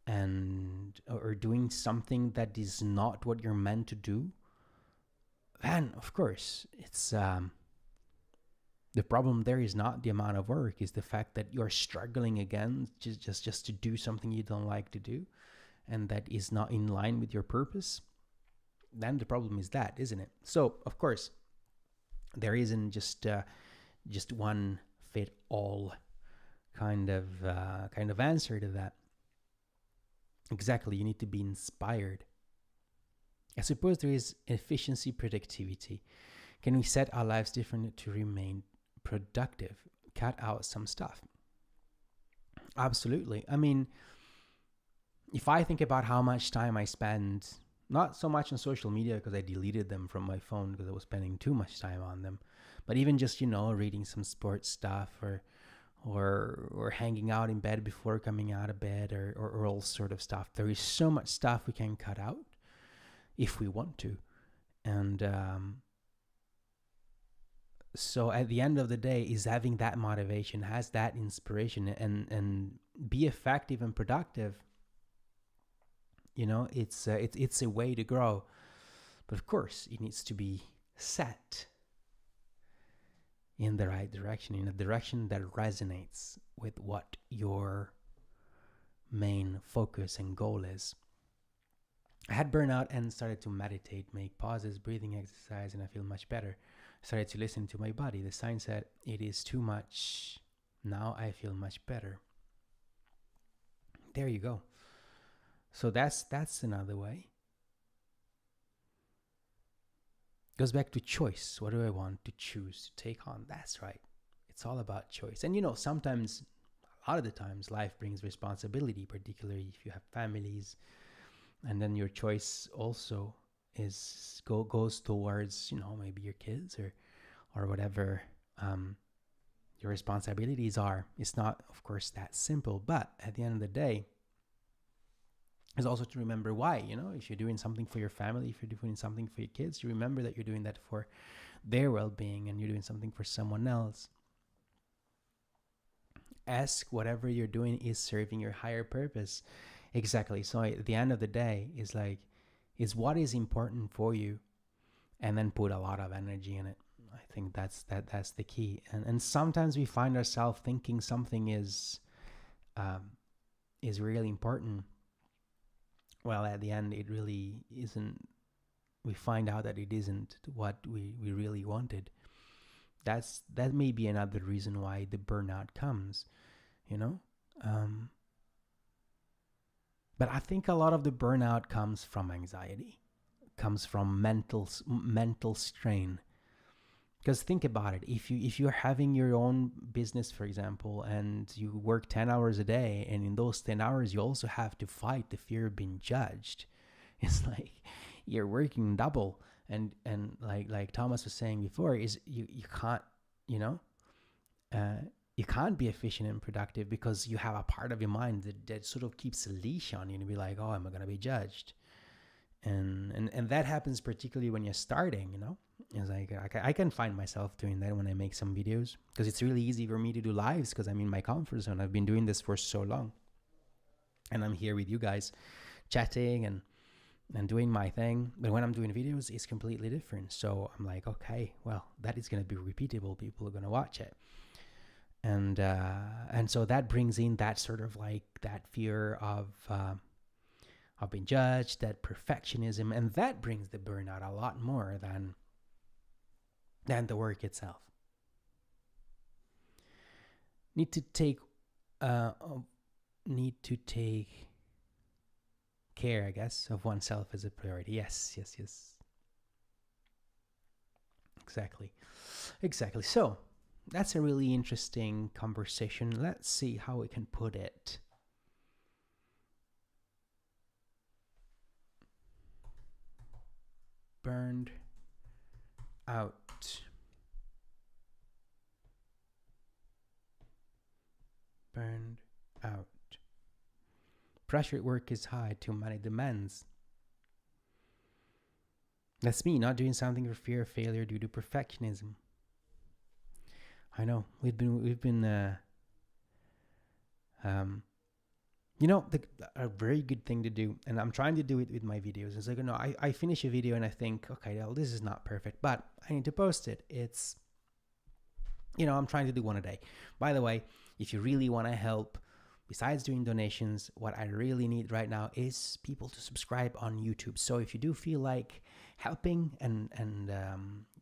or doing something that is not what you're meant to do, then of course it's the problem there is not the amount of work, is the fact that you're struggling again just to do something you don't like to do and that is not in line with your purpose. Then the problem is that, isn't it? So of course there isn't just one fit all kind of answer to that. Exactly, you need to be inspired. I suppose there is efficiency, productivity. Can we set our lives differently to remain productive? Cut out some stuff. Absolutely. I mean, if I think about how much time I spend, not so much on social media because I deleted them from my phone because I was spending too much time on them, but even just, reading some sports stuff or hanging out in bed before coming out of bed or all sort of stuff. There is so much stuff we can cut out if we want to. And so at the end of the day is having that motivation, has that inspiration, and be effective and productive. It's a way to grow. But of course, it needs to be set in the right direction, in a direction that resonates with what your main focus and goal is. I had burnout and started to meditate, make pauses, breathing exercise, and I feel much better. I started to listen to my body. The sign said, it is too much. Now I feel much better. There you go. So that's another way. Goes back to choice. What do I want to choose to take on? That's right. It's all about choice. And sometimes, a lot of the times, life brings responsibility, particularly if you have families. And then your choice also goes towards, maybe your kids or whatever your responsibilities are. It's not, of course, that simple. But at the end of the day, is also to remember why. If you're doing something for your family, if you're doing something for your kids, you remember that you're doing that for their well-being and you're doing something for someone else. Ask whatever you're doing is serving your higher purpose. Exactly. So at the end of the day is what is important for you, and then put a lot of energy in it. I think that's the key. And sometimes we find ourselves thinking something is really important. Well, at the end, it really isn't. We find out that it isn't what we really wanted. That may be another reason why the burnout comes, But I think a lot of the burnout comes from anxiety, comes from mental strain, Because think about it, if you're having your own business, for example, and you work 10 hours a day, and in those 10 hours you also have to fight the fear of being judged, it's like you're working double. And like Thomas was saying before, is you can't, you know, you can't be efficient and productive because you have a part of your mind that sort of keeps a leash on you and be like, oh, am I going to be judged? And that happens particularly when you're starting, you know. It's like I can find myself doing that when I make some videos, because it's really easy for me to do lives because I'm in my comfort zone. I've been doing this for so long, and I'm here with you guys chatting and doing my thing. But when I'm doing videos, it's completely different. So I'm like, okay, well, that is going to be repeatable. People are going to watch it. And so that brings in that sort of like that fear of being judged, that perfectionism, and that brings the burnout a lot more than the work itself. Need to take care, I guess, of oneself as a priority. Yes. Exactly. So that's a really interesting conversation. Let's see how we can put it. Burned out. Pressure at work is high, too many demands. That's me not doing something for fear of failure due to perfectionism. I know we've been a very good thing to do, and I'm trying to do it with my videos. It's like, I finish a video and I think, okay, well, this is not perfect, but I need to post it. It's, I'm trying to do one a day. By the way, if you really want to help, besides doing donations, what I really need right now is people to subscribe on YouTube. So if you do feel like helping, and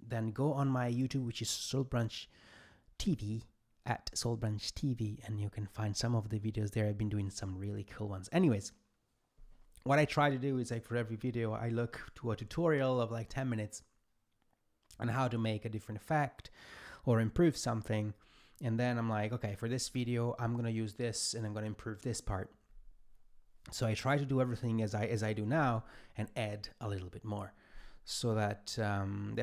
then go on my YouTube, which is Soul Brunch TV, at Soul Brunch TV, and you can find some of the videos there. I've been doing some really cool ones. Anyways, what I try to do is, like, for every video, I look to a tutorial of like 10 minutes on how to make a different effect or improve something. And then I'm like, okay, for this video, I'm going to use this and I'm going to improve this part. So I try to do everything as I do now and add a little bit more, so that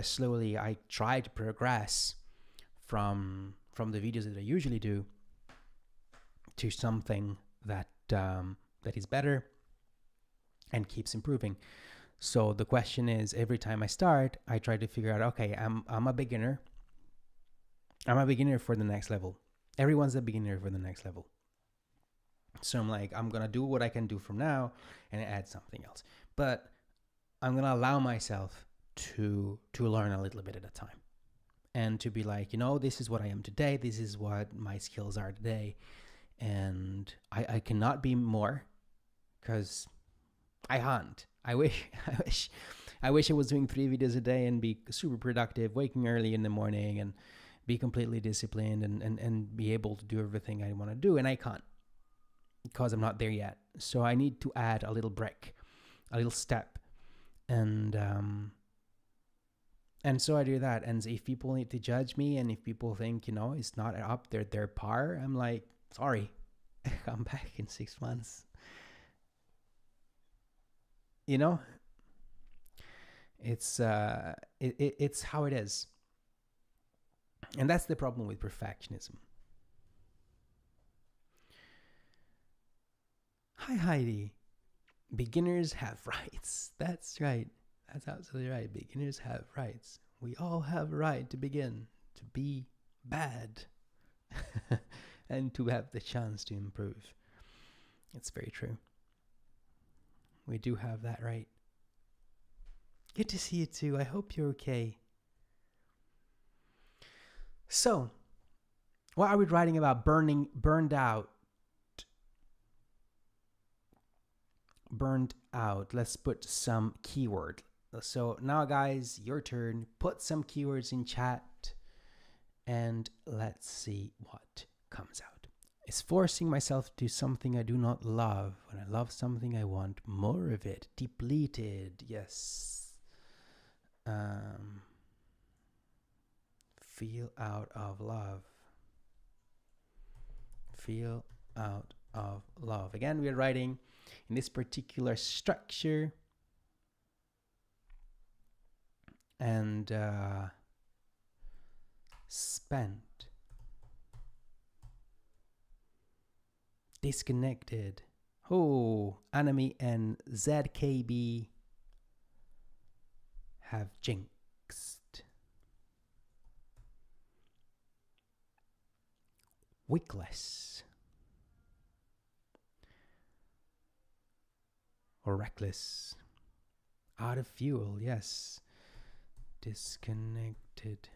slowly I try to progress from the videos that I usually do to something that is better and keeps improving. So the question is, every time I start, I try to figure out, okay, I'm a beginner. I'm a beginner for the next level. Everyone's a beginner for the next level. So I'm like, I'm going to do what I can do from now and add something else. But I'm going to allow myself to learn a little bit at a time. And to be like, this is what I am today. This is what my skills are today. And I cannot be more, because I can't. I wish I was doing 3 videos a day and be super productive, waking early in the morning and be completely disciplined and be able to do everything I want to do. And I can't, because I'm not there yet. So I need to add a little break, a little step. And so I do that. And if people need to judge me, and if people think, it's not up their par, I'm like, sorry, come back in 6 months. It's it's how it is. And that's the problem with perfectionism. Hi, Heidi. Beginners have rights. That's right. That's absolutely right. Beginners have rights. We all have a right to begin, to be bad, and to have the chance to improve. It's very true. We do have that right. Good to see you too. I hope you're okay. So, what are we writing about? Burned out. Let's put some keyword. So now, guys, your turn. Put some keywords in chat and let's see what comes out. Is forcing myself to do something I do not love. When I love something, I want more of it. Depleted. Yes. Feel out of love. Feel out of love. Again, we're writing in this particular structure. And spent. Disconnected. Oh, Anime and ZKB have jinxed. Wickless. Or reckless. Out of fuel, yes. Disconnected.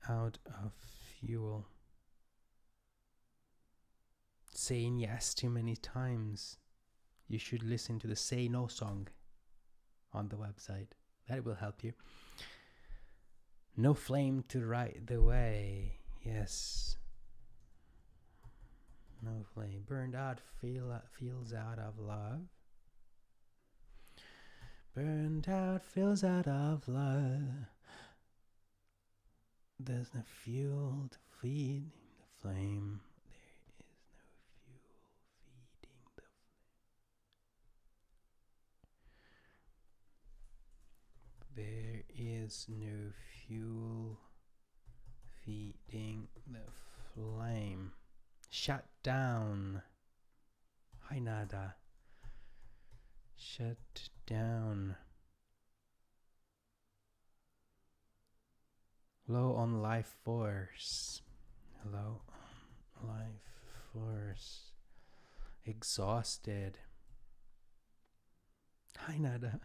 Out of fuel. Saying yes too many times. You should listen to the Say No song on the website. That will help you. No flame to light the way. Yes. No flame. Burned out, feels out of love. Burned out, feels out of love. There's no fuel to feed the flame. There is no fuel feeding the flame. Shut down. Hi Nada. Shut down. Low on life force. Low on life force. Exhausted. Hi Nada.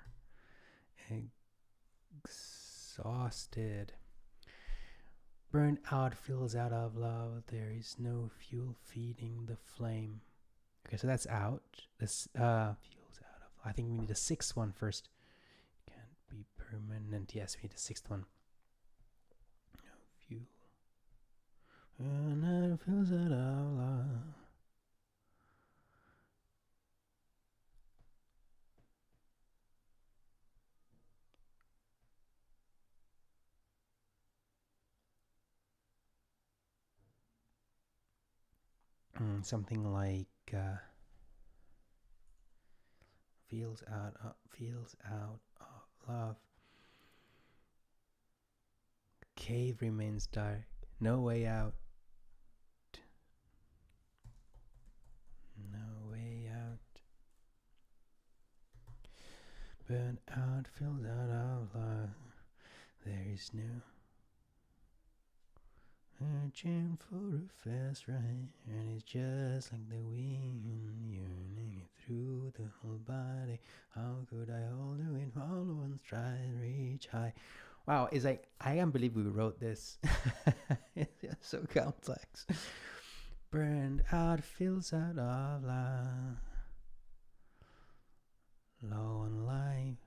Exhausted. Burned out, feels out of love. There is no fuel feeding the flame. Okay, so that's out. This feels out of. I think we need a sixth one first. Can't be permanent. Yes, we need a sixth one. No fuel. Burned out, feels out of love. Something like feels out of love. Cave remains dark. No way out. No way out. Burn out, feels out of love. There is no urging for a fast ride, and it's just like the wind yearning through the whole body. How could I hold you in follow and stride, reach high? Wow, it's like I can't believe we wrote this. It's so complex. Burned out, feels out of love. Low on life,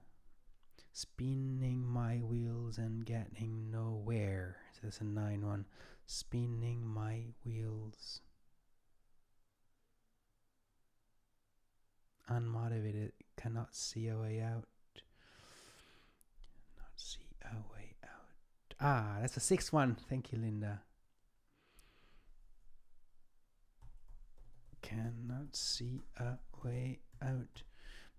spinning my wheels and getting nowhere. So that's a 9-1. Spinning my wheels. Unmotivated, cannot see a way out. Not see a way out. Ah, that's a 6-1. Thank you, Linda. Cannot see a way out.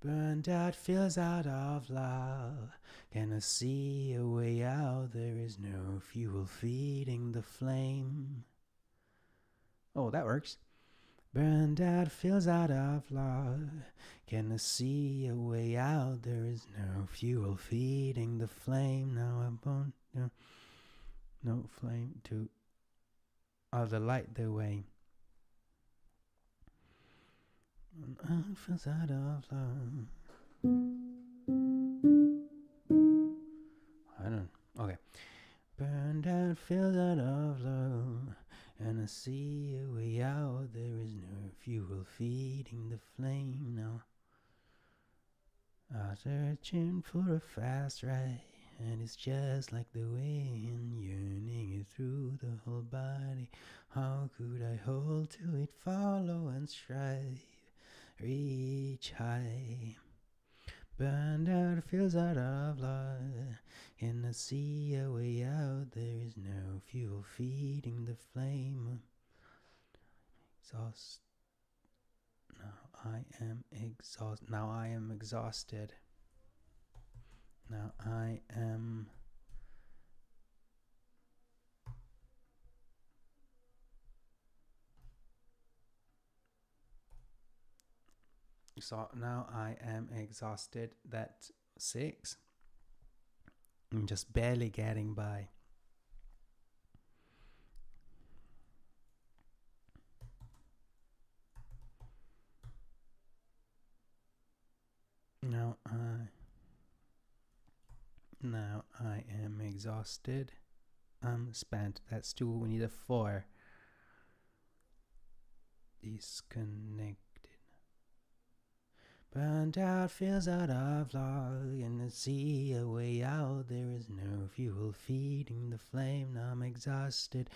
Burned out, feels out of love. Cannot see a way out. There is no fuel feeding the flame. Oh, that works. Burned out, feels out of love. Cannot see a way out. There is no fuel feeding the flame. Now I won't. No flame to the light the way. Feels out of love. I don't. Okay. Burned out, feels out of love, and I see a way out. There is no fuel feeding the flame now. I'm searching for a fast ride, and it's just like the wind yearning through the whole body. How could I hold to it, follow and strive? Reach high. Burned out, feels out of love. In the sea, a way out, there is no fuel feeding the flame. Exhaust. Now I am exhausted. Now I am exhausted. Now I am. So now I am exhausted. That's 6. I'm just barely getting by. Now I am exhausted. I'm spent. That's 2. We need a 4. Disconnected. Burnt out, feels out of luck. In the sea, a way out. There is no fuel feeding the flame. Now I'm exhausted.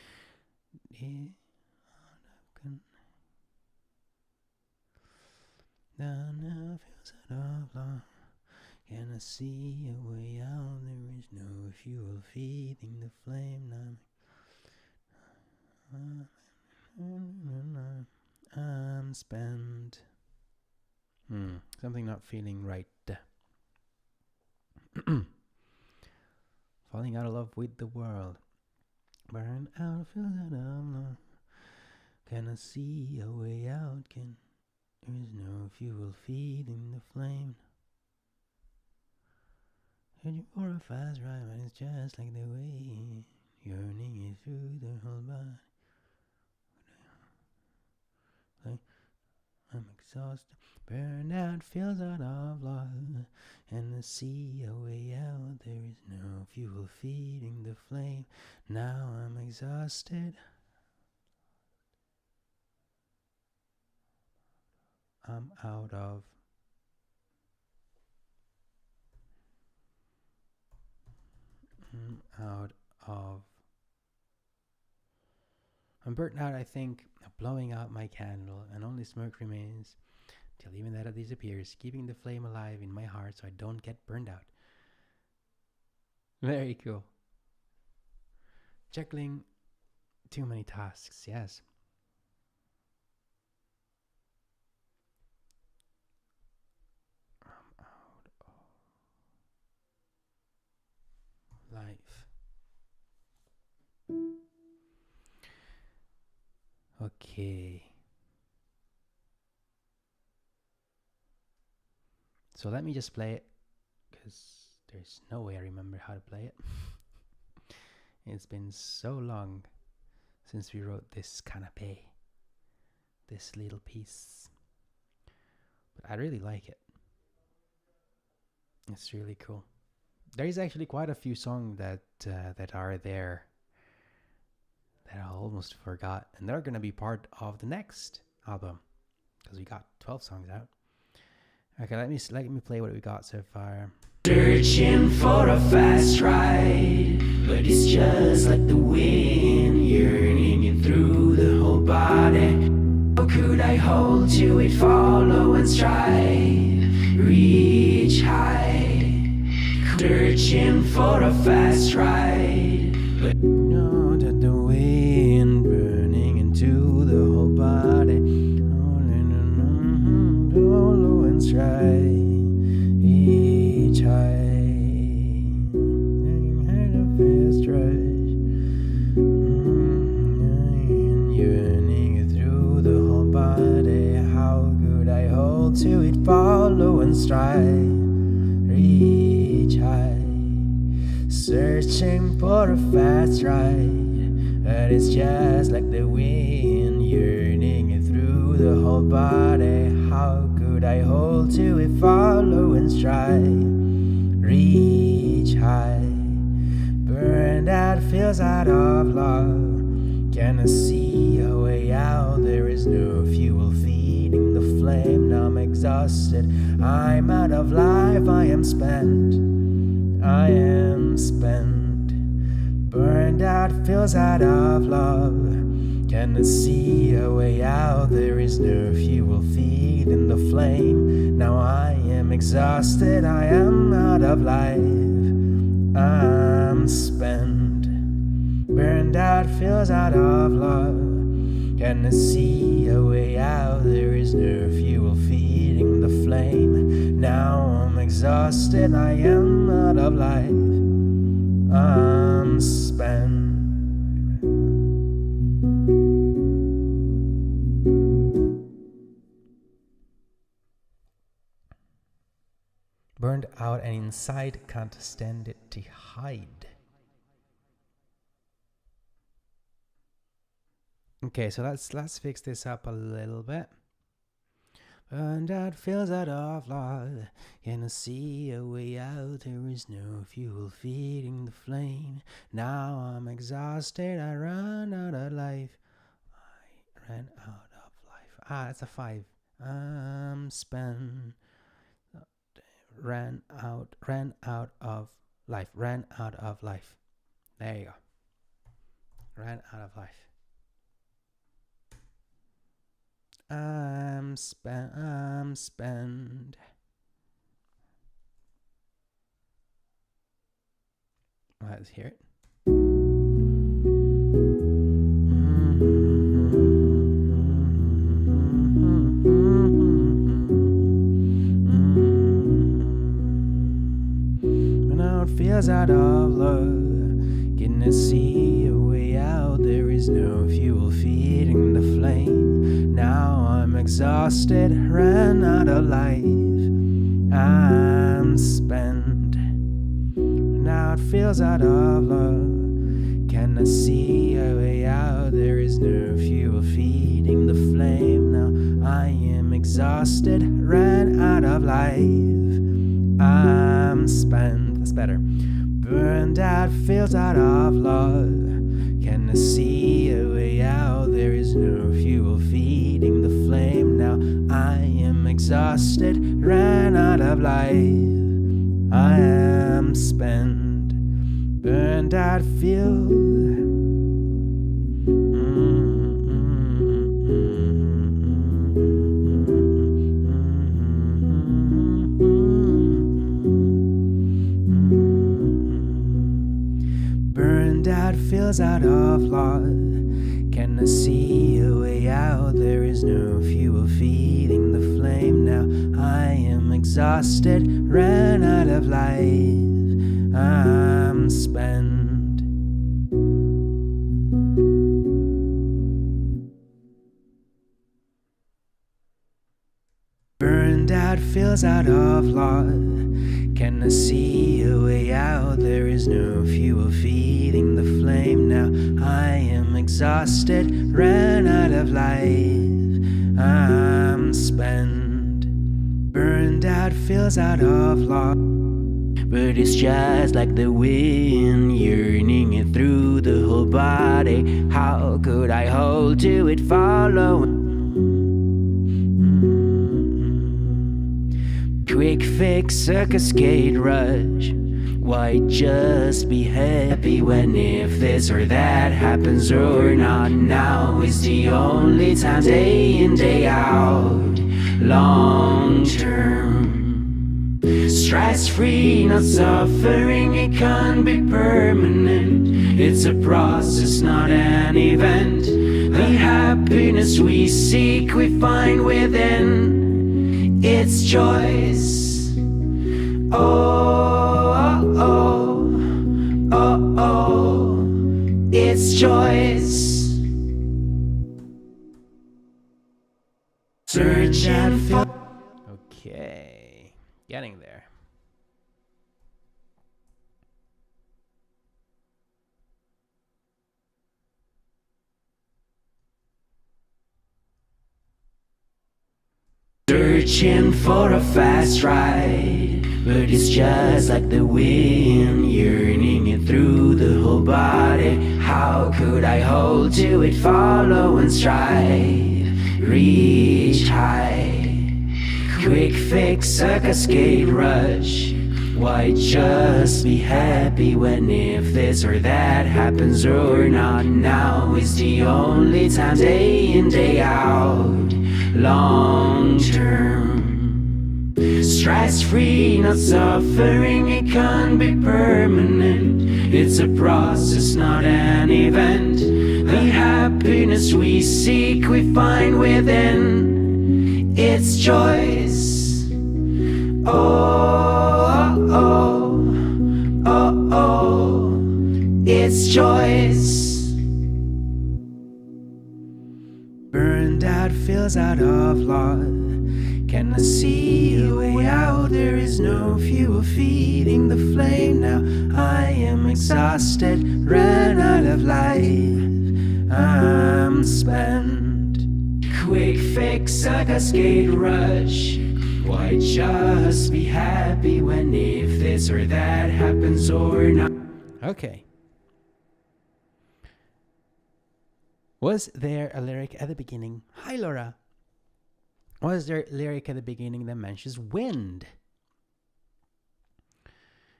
Now feels out of luck. Can I see a way out? There is no fuel feeding the flame. I'm spent. Something not feeling right. Falling out of love with the world. Burn out, feels out of love. Can I see a way out? There is no fuel feeding the flame. Heading for a fast ride, but it's just like the way yearning it through the whole body. I'm exhausted, burned out, feels out of love, and the sea a way out. There is no fuel feeding the flame. Now I'm exhausted. I'm out of. I'm burnt out, I think, of blowing out my candle, and only smoke remains till even that disappears, keeping the flame alive in my heart so I don't get burned out. Very cool. Juggling too many tasks, yes. I'm out of life. Okay. So let me just play it, because there's no way I remember how to play it. It's been so long since we wrote this canapé, this little piece. But I really like it. It's really cool. There is actually quite a few songs that are there that I almost forgot, and they're gonna be part of the next album because we got 12 songs out. Okay, let me play what we got so far. Searching for a fast ride, but it's just like the wind yearning it through the whole body. How could I hold to it, follow and strive, reach high? Searching for a fast ride, but know that the wind burning into the whole body. Follow and strive. To it, follow and strive, reach high, searching for a fast ride, but it's just like the wind yearning it through the whole body. How could I hold to it, follow and strive, reach high, burned out, feels out of love. Can I see a way out? There is no fuel feeding the flame. Now I'm exhausted, I'm out of life. I am spent, burned out, feels out of love. Can Can I see a way out? There is no fuel feeding the flame. Now I am exhausted, I am out of life. I'm spent, burned out, feels out of love. Can I see a way out? There is no fuel feeding the flame. Now I'm exhausted, I am out of life. I'm spent. Burned out and inside, can't stand it to hide. Okay, so let's fix this up a little bit. Burned out, feels out of love. Can I see a way out? There is no fuel feeding the flame. Now I'm exhausted, I run out of life. I ran out of life. That's a 5. I'm spent. Ran out of life. Ran out of life. There you go. Ran out of life. I'm spent. Let's hear it. Feels out of love. Can I see a way out? There is no fuel feeding the flame. Now I'm exhausted, ran out of life. I'm spent. Now it feels out of love. Can I see a way out? There is no fuel feeding the flame. Now I am exhausted, ran out of life. I'm spent. That's better. Burned out, feels out of love. Can I see a way out? There is no fuel feeding the flame. Now I am exhausted, ran out of life. I am spent. Burned out, feels. Feels out of love. Can I see a way out? There is no fuel feeding the flame. Now I am exhausted, ran out of life. I'm spent. Burned out, feels out of love. Can I see a way out? There is no fuel feeding the flame. Now I am exhausted, ran out of life. I'm spent. Burned out, feels out of love. But it's just like the wind, yearning it through the whole body. How could I hold to it, following? Quick fix, a cascade rush. Why just be happy when if this or that happens or not? Now is the only time, day in, day out. Long term, stress free, not suffering. It can't be permanent. It's a process, not an event. The happiness we seek, we find within. It's choice. Oh, oh, oh, oh, oh. It's choice. Search and find. Okay, getting there. Searching for a fast ride, but it's just like the wind, yearning it through the whole body. How could I hold to it, follow and strive, reach high? Quick fix, a cascade rush. Why just be happy when if this or that happens or not? Now is the only time, day in, day out, long term. Stress free, not suffering, it can't be permanent. It's a process, not an event. The happiness we seek, we find within. It's choice. Oh, oh, oh, oh, it's choice. Burned out, feels out of love. Can I see a way out? There is no fuel feeding the flame now. I am exhausted, ran out of life. I'm spent. Quick fix, a cascade rush. Why just be happy when if this or that happens or not? Okay. Was there a lyric at the beginning? Hi, Laura. Was there a lyric at the beginning that mentions wind?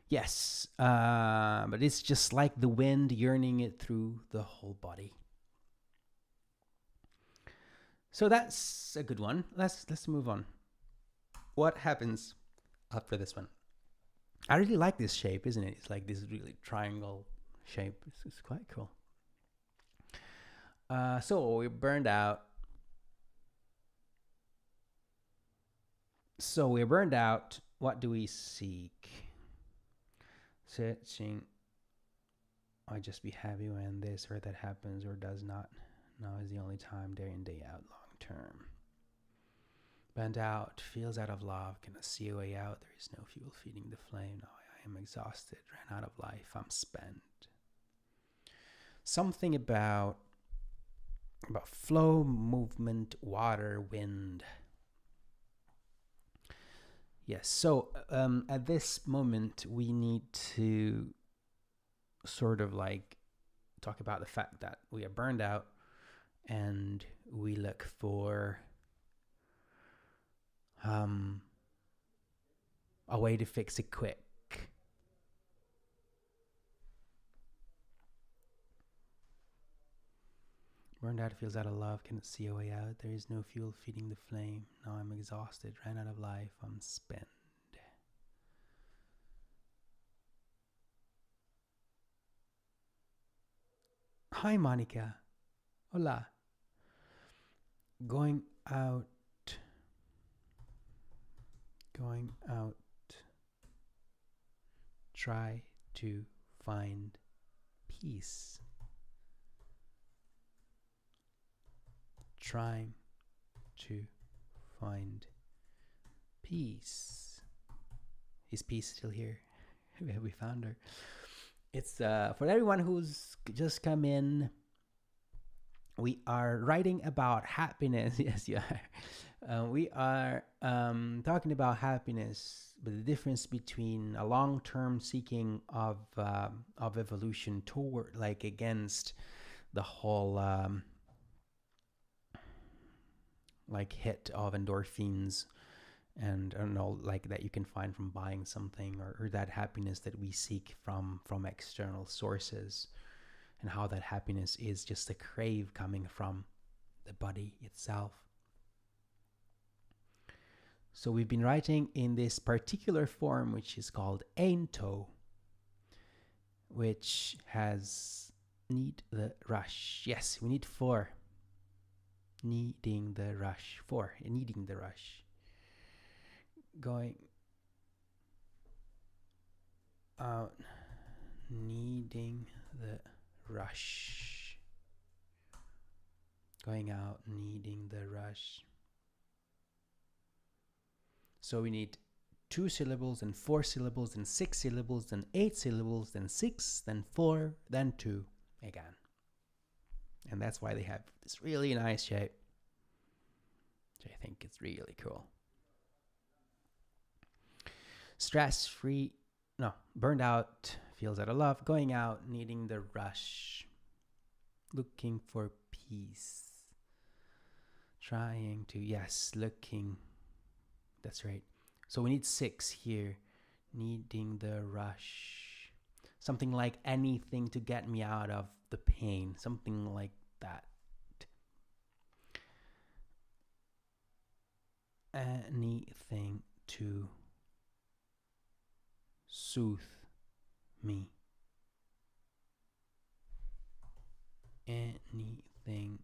Yes, but it's just like the wind yearning it through the whole body. So that's a good one. Let's move on. What happens after this one? I really like this shape, isn't it? It's like this really triangle shape. It's quite cool. So we're burned out. So we're burned out. What do we seek? Searching. I just be happy when this or that happens or does not. Now is the only time, day in, day out, long term. Burned out, feels out of love, cannot see a way out. There is no fuel feeding the flame. Now I am exhausted, ran out of life, I'm spent. Something about flow, movement, water, wind. Yes, so at this moment, we need to sort of like talk about the fact that we are burned out and we look for a way to fix it quick. Burned out, feels out of love, cannot see a way out. There is no fuel feeding the flame. Now I'm exhausted, ran out of life, I'm spent. Hi, Monica. Hola. Going out. Try to find peace. Trying to find peace. Is peace still here? We found her. It's for everyone who's just come in. We are writing about happiness. Yes, you are. We are talking about happiness, but the difference between a long-term seeking of evolution toward, like, against the whole like hit of endorphins and I don't know, like that you can find from buying something, or that happiness that we seek from external sources, and how that happiness is just a crave coming from the body itself. So we've been writing in this particular form, which is called Ainto, which has need the rush. Yes, we need 4. Needing the rush. 4. Needing the rush. Going out. Needing the rush. Going out. Needing the rush. So we need 2 syllables, and 4 syllables, and 6 syllables, then 8 syllables, then 6, then 4, then 2 again. And that's why they have this really nice shape, which I think is really cool. Stress-free, no, burned out, feels out of love, going out, needing the rush, looking for peace, trying to, yes, looking, that's right. So we need 6 here, needing the rush. Something like anything to get me out of the pain. Something like that. Anything to soothe me. Anything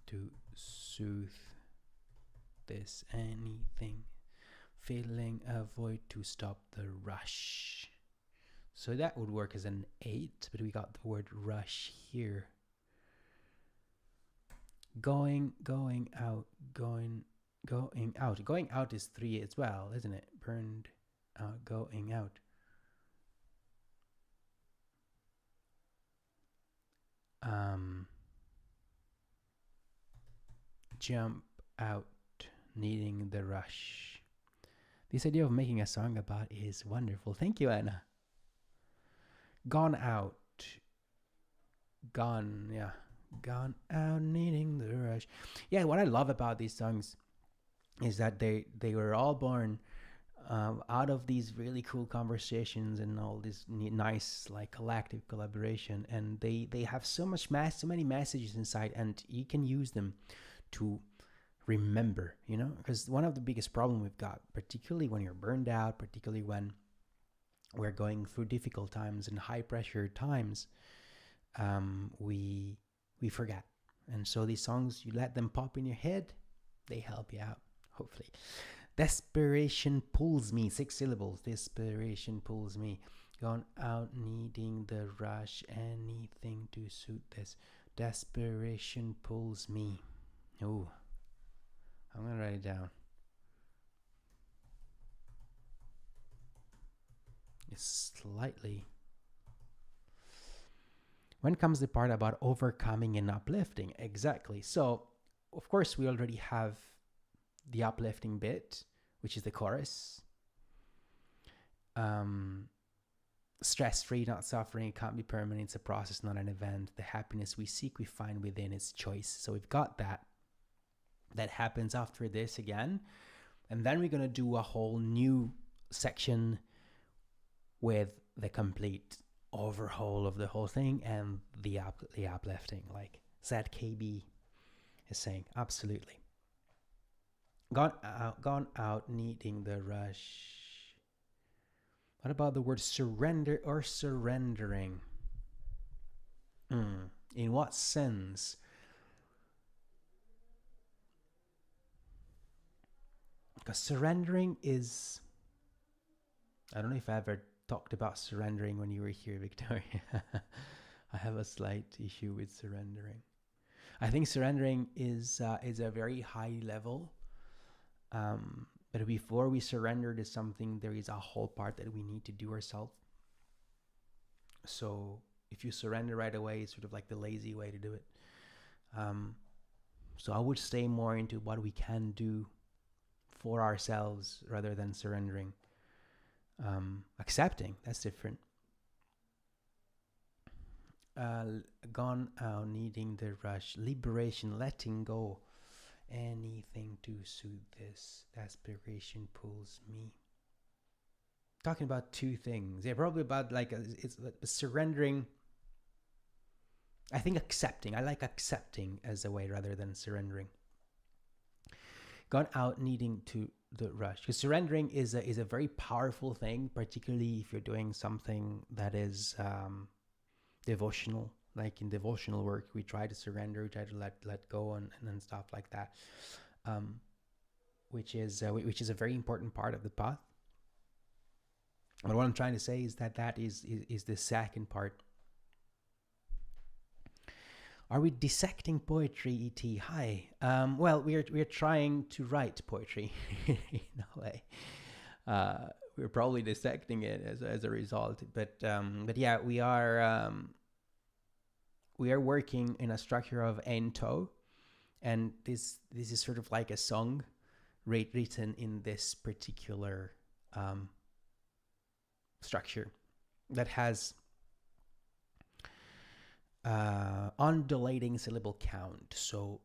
to soothe this. Anything. Filling a void to stop the rush. So that would work as an 8, but we got the word rush here. Going out. Going out is 3 as well, isn't it? Burned out, going out. Jump out, needing the rush. This idea of making a song about is wonderful. Thank you, Anna. Gone out. Gone out, needing the rush. Yeah, what I love about these songs is that they were all born out of these really cool conversations and all this nice like collective collaboration, and they have so many messages inside, and you can use them to remember, because one of the biggest problem we've got, particularly when you're burned out, particularly when we're going through difficult times and high pressure times, we forget. And so these songs, you let them pop in your head, they help you out, hopefully. Desperation pulls me, 6 syllables. Desperation pulls me. Gone out, needing the rush. Anything to suit this. Desperation pulls me. Oh, I'm going to write it down. It's slightly. When comes the part about overcoming and uplifting? Exactly. So, of course, we already have the uplifting bit, which is the chorus. Stress-free, not suffering, it can't be permanent, it's a process, not an event. The happiness we seek, we find within its choice. So we've got that. That happens after this again. And then we're going to do a whole new section with the complete overhaul of the whole thing and the uplifting, like ZKB is saying. Absolutely. Gone out, needing the rush. What about the word surrender or surrendering? In what sense? Because surrendering is... I don't know if I ever talked about surrendering when you were here, Victoria. I have a slight issue with surrendering. I think surrendering is a very high level. But before we surrender to something, there is a whole part that we need to do ourselves. So if you surrender right away, it's sort of like the lazy way to do it. So I would stay more into what we can do for ourselves rather than surrendering. Accepting, that's different. Gone out, needing the rush. Liberation, letting go. Anything to soothe this. Desperation pulls me. Talking about 2 things. Yeah, probably about it's surrendering. I think accepting. I like accepting as a way rather than surrendering. Gone out, needing to the rush. Because surrendering is a very powerful thing, particularly if you're doing something that is devotional. Like in devotional work, we try to surrender, we try to let go and stuff like that, which is a very important part of the path. But what I'm trying to say is that is the second part. Are we dissecting poetry, E.T.? Hi. Well, we're trying to write poetry in a way. We're probably dissecting it as a result. But yeah, we are working in a structure of ento, and this is sort of like a song written in this particular structure that has undulating syllable count. So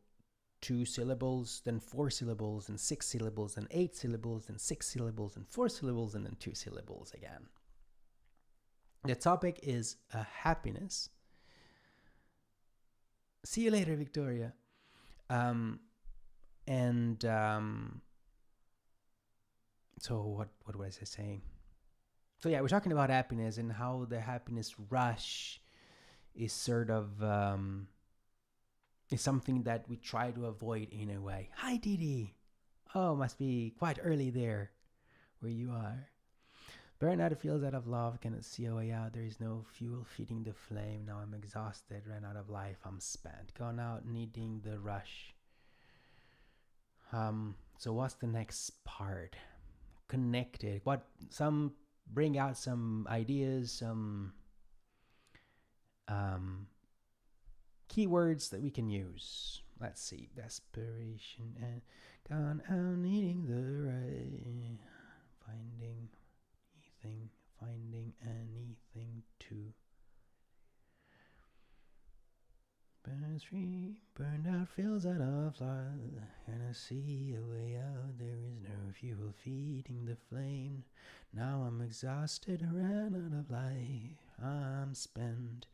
2 syllables, then 4 syllables, then 6 syllables, then 8 syllables, then 6 syllables, and 4 syllables, and then 2 syllables again. The topic is happiness. See you later, Victoria. So what was I saying? So yeah, we're talking about happiness and how the happiness rush is sort of is something that we try to avoid in a way. Hi, Didi. Oh, must be quite early there where you are. Burnout feels out of love, cannot see a way out. There is no fuel feeding the flame. Now I'm exhausted, ran out of life, I'm spent. Gone out needing the rush. So what's the next part? Connected. What some bring out some ideas, some keywords that we can use. Let's see. Desperation and gone out needing the right. Finding anything to. Burns free, burned out, feels out of life. And I see a way out, there is no fuel feeding the flame. Now I'm exhausted, ran out of life, I'm spent.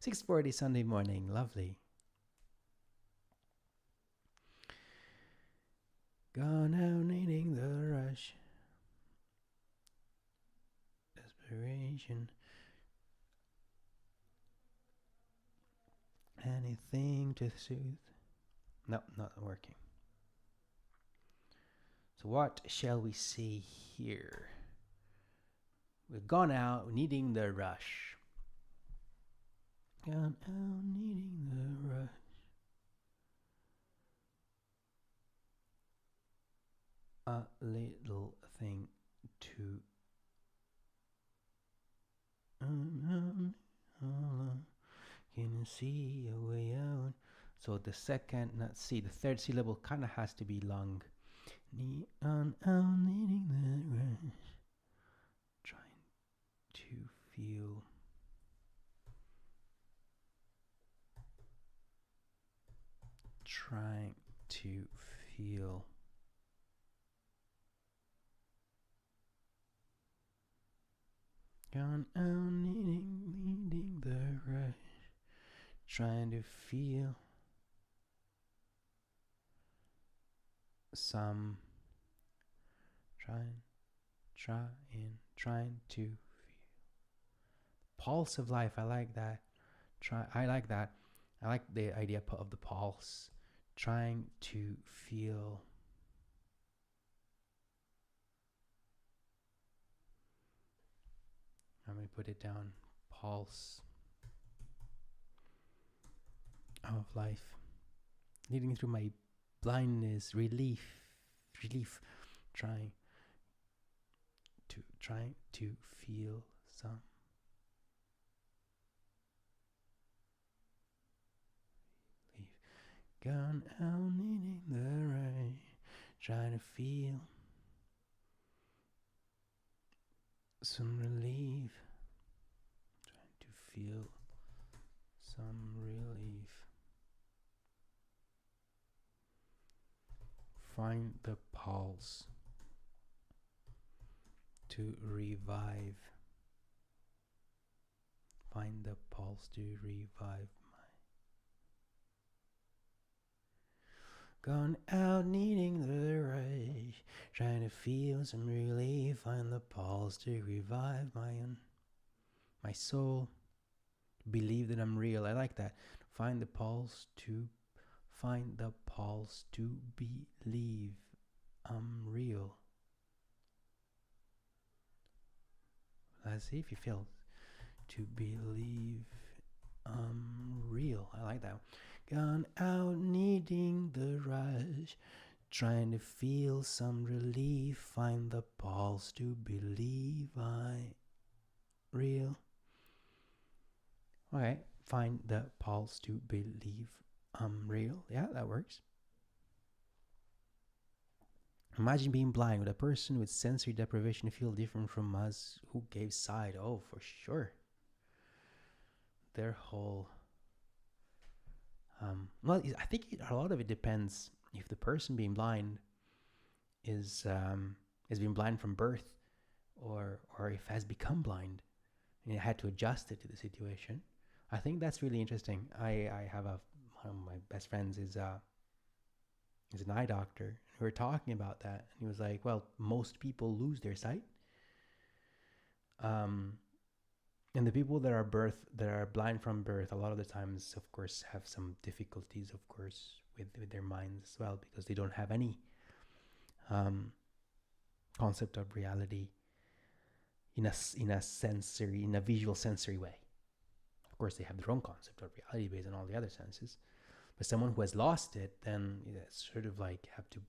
6:40 Sunday morning, lovely. Gone out needing the rush. Desperation. Anything to soothe. No, not working. So what shall we see here? We've gone out needing the rush. Gone out needing the rush. A little thing to can you see a way out? So the second, not see, the third syllable kind of has to be long. Needing the rush. Trying to feel. Trying to feel. Gone out needing the rush. Trying to feel some. Trying to feel. Pulse of life, I like that. I like that. I like the idea of the pulse. Trying to feel. I'm going to put it down. Pulse of life. Leading through my blindness. Relief. Trying to feel some. Gone out needing the right. Trying to feel some relief. Trying to feel some relief. Find the pulse to revive. Find the pulse to revive my. Gone out needing the rush, trying to feel some relief. Find the pulse to revive my soul. Believe that I'm real. I like that. Find the pulse to believe I'm real. Let's see if you feel to believe I'm real. I like that. Gone out needing the rush, trying to feel some relief. Find the pulse to believe I'm real. Okay, find the pulse to believe I'm real. Yeah, that works. Imagine being blind. Would a person with sensory deprivation feel different from us who gave sight? Oh, for sure. Their whole Well, I think a lot of it depends if the person being blind is been blind from birth, or if has become blind and had to adjust it to the situation. I think that's really interesting. I have one of my best friends is an eye doctor. We were talking about that, and he was like, "Well, most people lose their sight, and the people that are blind from birth, a lot of the times, of course, have some difficulties, of course, with their minds as well, because they don't have any concept of reality in a visual sensory way. Of course, they have their own concept of reality based on all the other senses. But someone who has lost it, then it's sort of like have to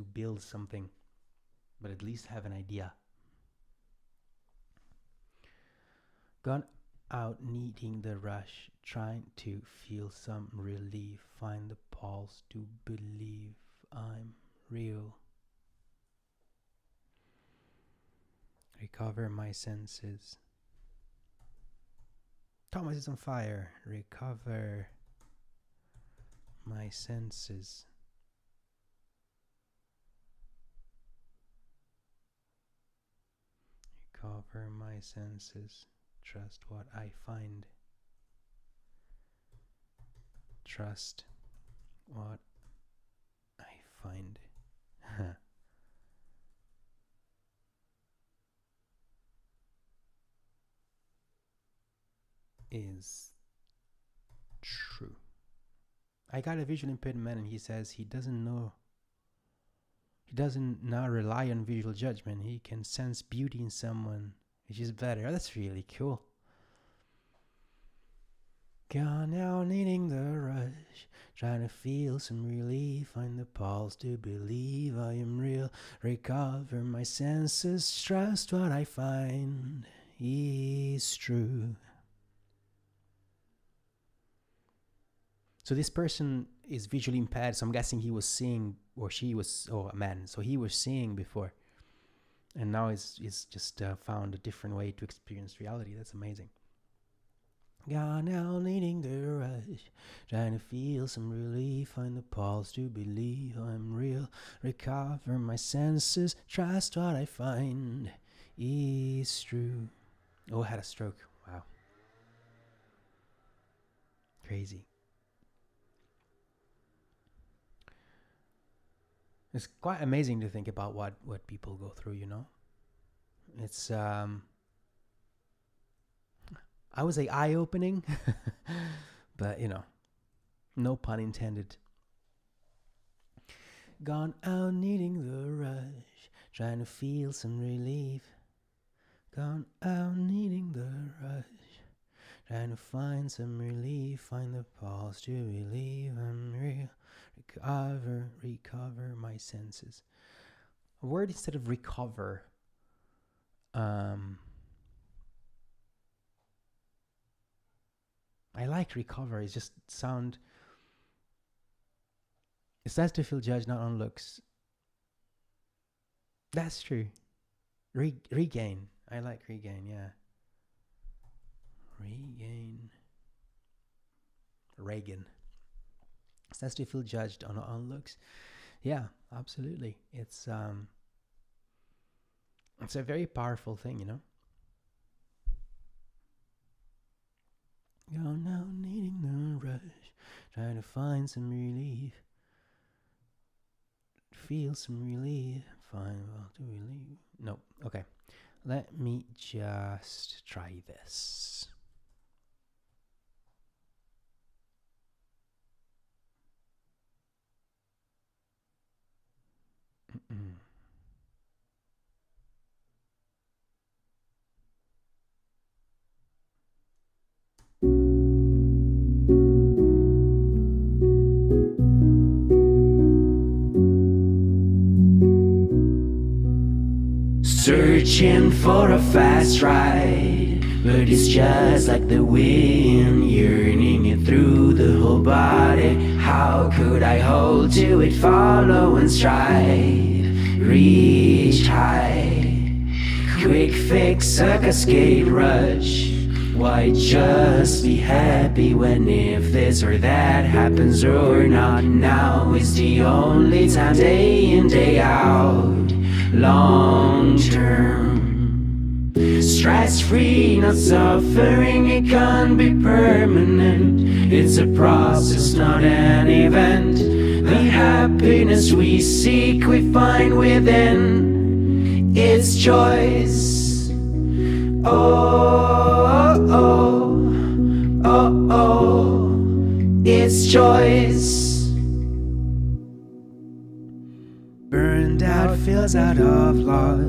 build something, but at least have an idea. Gone out needing the rush, trying to feel some relief, find the pulse to believe I'm real. Recover my senses. Thomas is on fire. Recover my senses. Recover my senses. Trust what I find. Trust what I find. Is true. I got a visual impaired man, and he says he doesn't now rely on visual judgment. He can sense beauty in someone, which is better. Oh, that's really cool. Gone now needing the rush, trying to feel some relief, find the pulse to believe I am real, recover my senses, trust what I find is true. So this person is visually impaired, so I'm guessing he was seeing, or she was, a man, so he was seeing before, and now he's just found a different way to experience reality. That's amazing. Gone now needing the rush, trying to feel some relief, find the pulse to believe I'm real, recover my senses, trust what I find is true. Oh, I had a stroke. Wow. Crazy. It's quite amazing to think about what people go through, you know. It's I would say eye-opening, but no pun intended. Gone out needing the rush, trying to feel some relief. Gone out needing the rush, trying to find some relief, find the pulse to believe I'm real. Recover my senses. A word instead of recover. I like recover. It's just sound. It starts to feel judged not on looks. That's true. Regain. I like regain. Yeah. Regain. Reagan. Starts to feel judged on looks. Yeah, absolutely. It's a very powerful thing, you know. Go now needing the rush, trying to find some relief. Feel some relief. Find well to relieve. No, okay. Let me just try this. Searching for a fast ride, but it's just like the wind, yearning it through the whole body. How could I hold to it, follow and strive, reach high? Quick fix, a cascade rush, Why just be happy when if this or that happens or not? Now is the only time, day in, day out, long term. Stress free, not suffering, it can't be permanent. It's a process, not an event. The happiness we seek, we find within. It's choice. Oh, oh, oh, oh, it's choice. Burned out, feels out of love.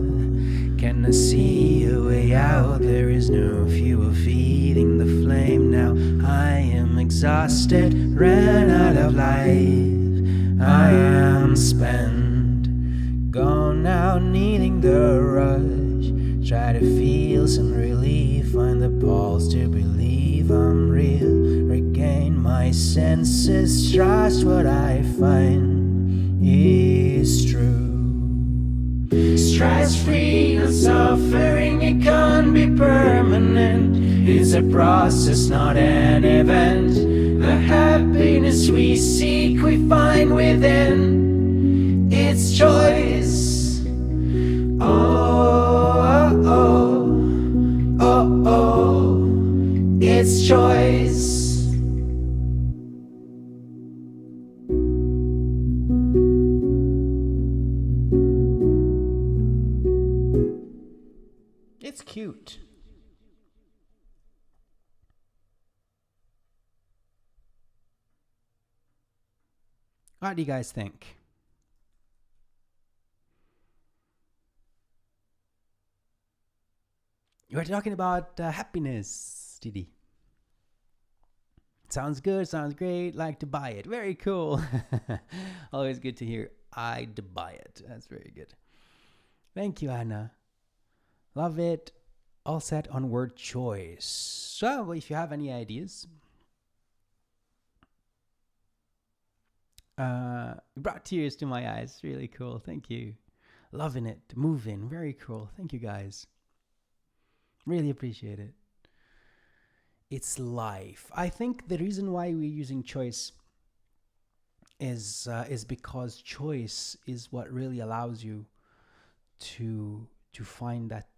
Can I see a way out? There is no fuel feeding the flame now. I am exhausted, ran out of life. I am spent, gone now, needing the rush. Try to feel some relief, find the pulse to believe I'm real. Regain my senses, trust what I find is true. Stress free, not suffering, it can't be permanent. It's a process, not an event. The happiness we seek, we find within. It's choice. Oh, oh, oh, oh, it's choice. It's cute. What do you guys think? You were talking about happiness, Didi. Sounds good, sounds great, like to buy it. Very cool. Always good to hear I'd buy it. That's very good. Thank you, Anna. Love it. All set on word choice. So, if you have any ideas, brought tears to my eyes. Really cool. Thank you. Loving it. Moving. Very cool. Thank you, guys. Really appreciate it. It's life. I think the reason why we're using choice is because choice is what really allows you to find that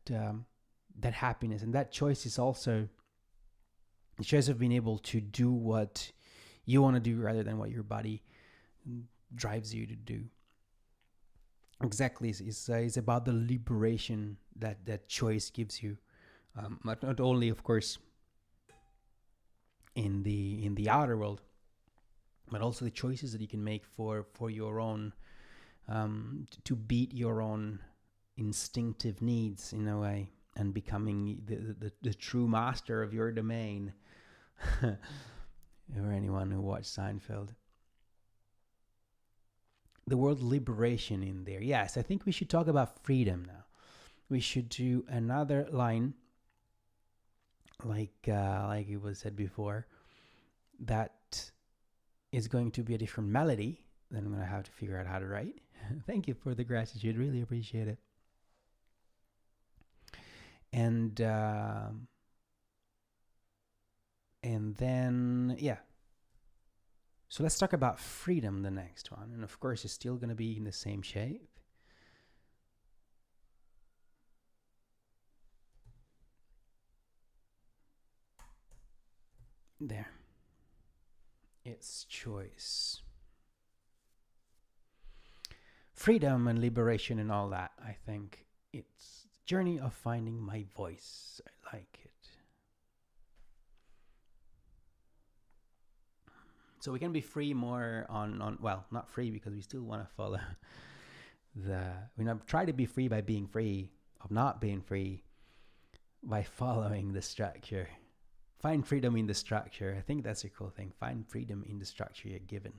that happiness, and that choice is also the choice of being able to do what you want to do rather than what your body drives you to do. Exactly, is about the liberation that choice gives you. Not only, of course, in the outer world, but also the choices that you can make for your own, to beat your own instinctive needs in a way, and becoming the true master of your domain. Or anyone who watched Seinfeld. The word liberation in there. Yes, I think we should talk about freedom now. We should do another line, like it was said before, that is going to be a different melody. Then I'm going to have to figure out how to write. Thank you for the gratitude. Really appreciate it. And then, yeah. So let's talk about freedom, the next one. And of course, it's still going to be in the same shape. There. It's choice. Freedom and liberation and all that, I think it's a journey of finding my voice. I like it. So we can be free more on well, not free because we still want to follow we not try to be free by being free, of not being free by following the structure. Find freedom in the structure. I think that's a cool thing. Find freedom in the structure you're given.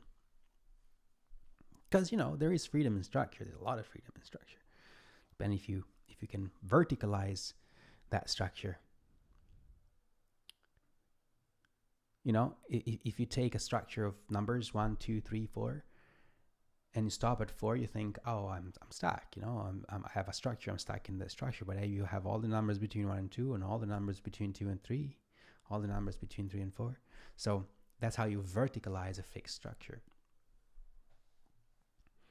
Because, there is freedom in structure. There's a lot of freedom in structure. But if you can verticalize that structure, if you take a structure of numbers 1, 2, 3, 4, and you stop at 4, you think, oh, I'm stuck. I have a structure. I'm stuck in the structure. But you have all the numbers between 1 and 2, and all the numbers between 2 and 3. all the numbers between 3 and 4. So that's how you verticalize a fixed structure,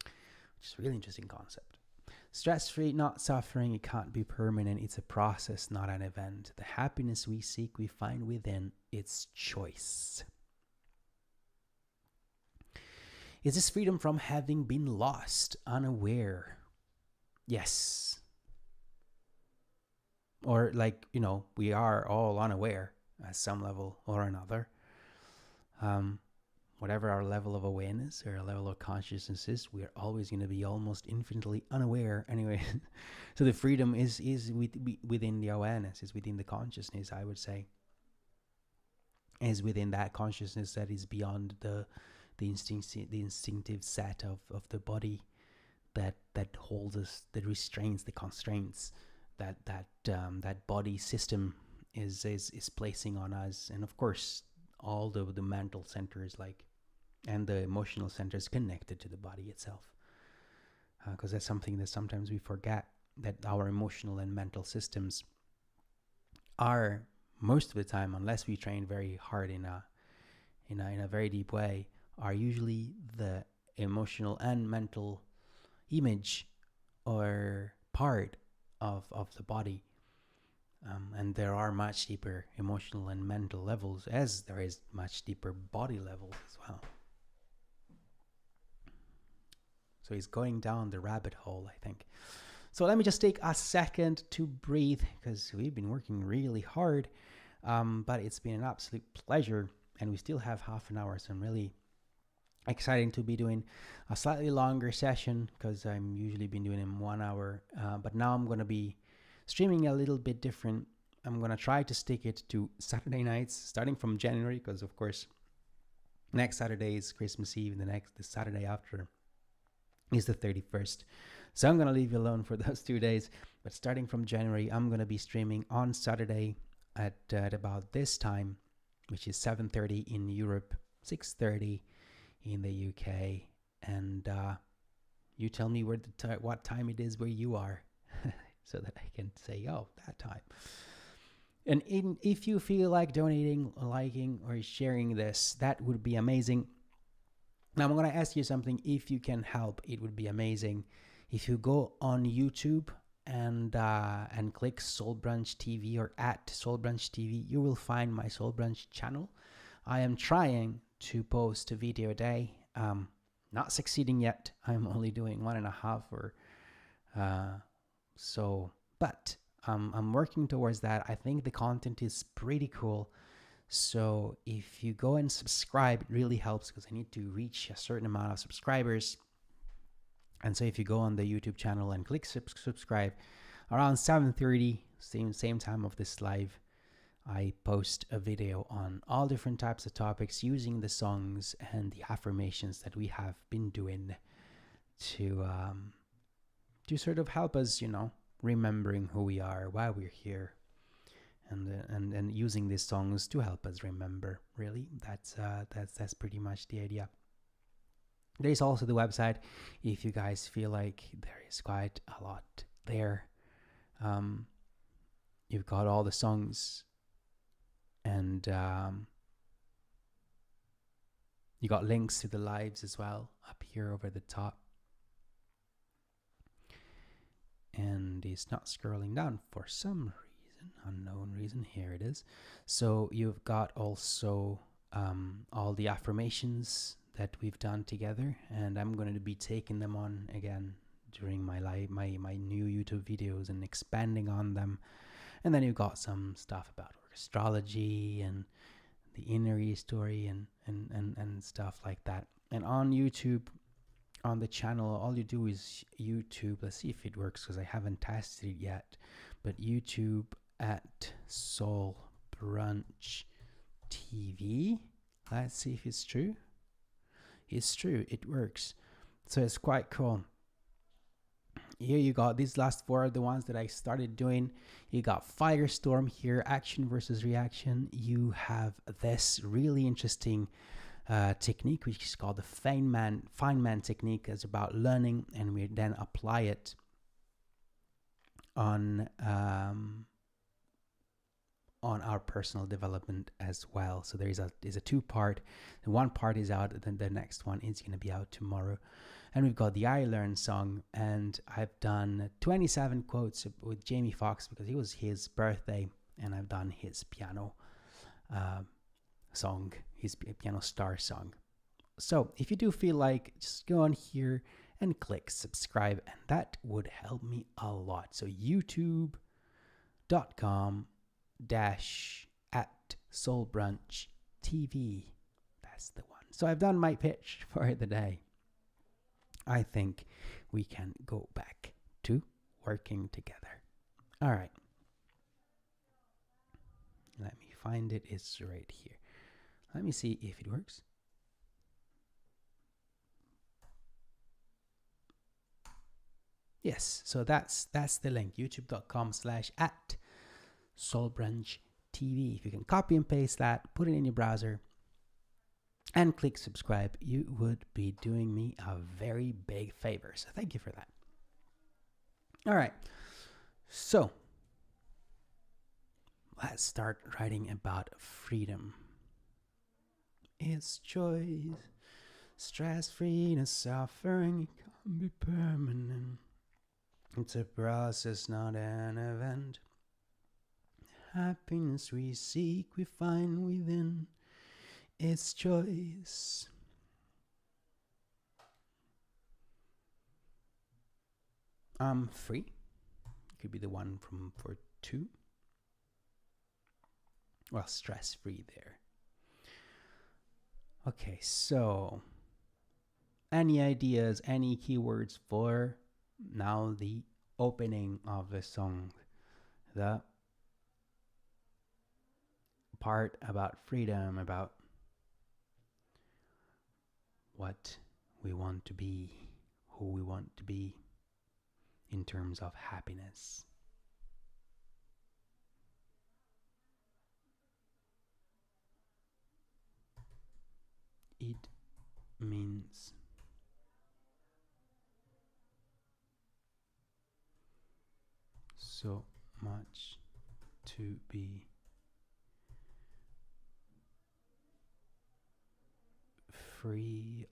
which is a really interesting concept. Stress-free, not suffering, it can't be permanent. It's a process, not an event. The happiness we seek, we find within. It's choice. Is this freedom from having been lost, unaware? Yes. Or like, we are all unaware at some level or another. Whatever our level of awareness or our level of consciousness is, we're always going to be almost infinitely unaware anyway. So the freedom is within the awareness, is within the consciousness, I would say. Is within that consciousness that is beyond the instinctive set of the body that holds us, that restrains the constraints that body system is placing on us. And of course, all the mental centers and the emotional centers connected to the body itself, because that's something that sometimes we forget, that our emotional and mental systems are, most of the time, unless we train very hard in a very deep way, are usually the emotional and mental image or part of the body. And there are much deeper emotional and mental levels, as there is much deeper body levels as well. So he's going down the rabbit hole, I think. So let me just take a second to breathe, because we've been working really hard, but it's been an absolute pleasure, and we still have half an hour, so I'm really excited to be doing a slightly longer session, because I'm usually been doing in 1 hour, but now I'm going to be streaming a little bit different. I'm going to try to stick it to Saturday nights, starting from January, because of course next Saturday is Christmas Eve, and the Saturday after is the 31st. So I'm going to leave you alone for those 2 days. But starting from January, I'm going to be streaming on Saturday at about this time, which is 7:30 in Europe, 6:30 in the UK. And you tell me what time it is where you are, so that I can say, oh, that time. And if you feel like donating, liking, or sharing this, that would be amazing. Now I'm going to ask you something. If you can help, it would be amazing. If you go on YouTube and click Soul Brunch TV or at Soul Brunch TV, you will find my Soul Brunch channel. I am trying to post a video a day. Not succeeding yet. I'm only doing 1.5 or so, but I'm working towards that. I think the content is pretty cool. So if you go and subscribe, it really helps, because I need to reach a certain amount of subscribers. And so if you go on the YouTube channel and click subscribe, around 7:30, same time of this live, I post a video on all different types of topics using the songs and the affirmations that we have been doing to sort of help us, remembering who we are, why we're here. And using these songs to help us remember. Really, that's pretty much the idea. There's also the website, if you guys feel like there is quite a lot there. You've got all the songs, and you got links to the lives as well up here over the top. And it's not scrolling down for some unknown reason. Here it is. So you've got also all the affirmations that we've done together, and I'm going to be taking them on again during my new YouTube videos and expanding on them. And then you've got some stuff about astrology and the inner story and stuff like that. And on YouTube, on the channel, all you do is YouTube. Let's see if it works, because I haven't tested it yet. But YouTube at Soul Brunch TV. Let's see if it's true. It's true. It works. So it's quite cool. Here you got these last 4 are the ones that I started doing. You got Firestorm here, action versus reaction. You have this really interesting technique, which is called the Feynman technique. It's about learning, and we then apply it on on our personal development as well. So there's a two-part. The one part is out, then the next one is going to be out tomorrow. And we've got the I Learn song, and I've done 27 quotes with Jamie Foxx because it was his birthday, and I've done his piano song, his piano star song. So if you do feel like, just go on here and click subscribe, and that would help me a lot. So youtube.com/@soulbrunch TV. That's the one. So I've done my pitch for the day. I think we can go back to working together. All right. Let me find it. It's right here. Let me see if it works. Yes, so that's the link, youtube.com/@soulbrunch TV. If you can copy and paste that, put it in your browser, and click subscribe, you would be doing me a very big favor. So thank you for that. All right. So let's start writing about freedom. It's choice, stress-free, and suffering can be permanent. It's a process, not an event. Happiness we seek, we find within. It's choice. I'm free. Could be the one for 2. Well, stress-free there. Okay, so any ideas, any keywords for now the opening of the song? The part about freedom, about what we want to be, who we want to be in terms of happiness. It means so much to be free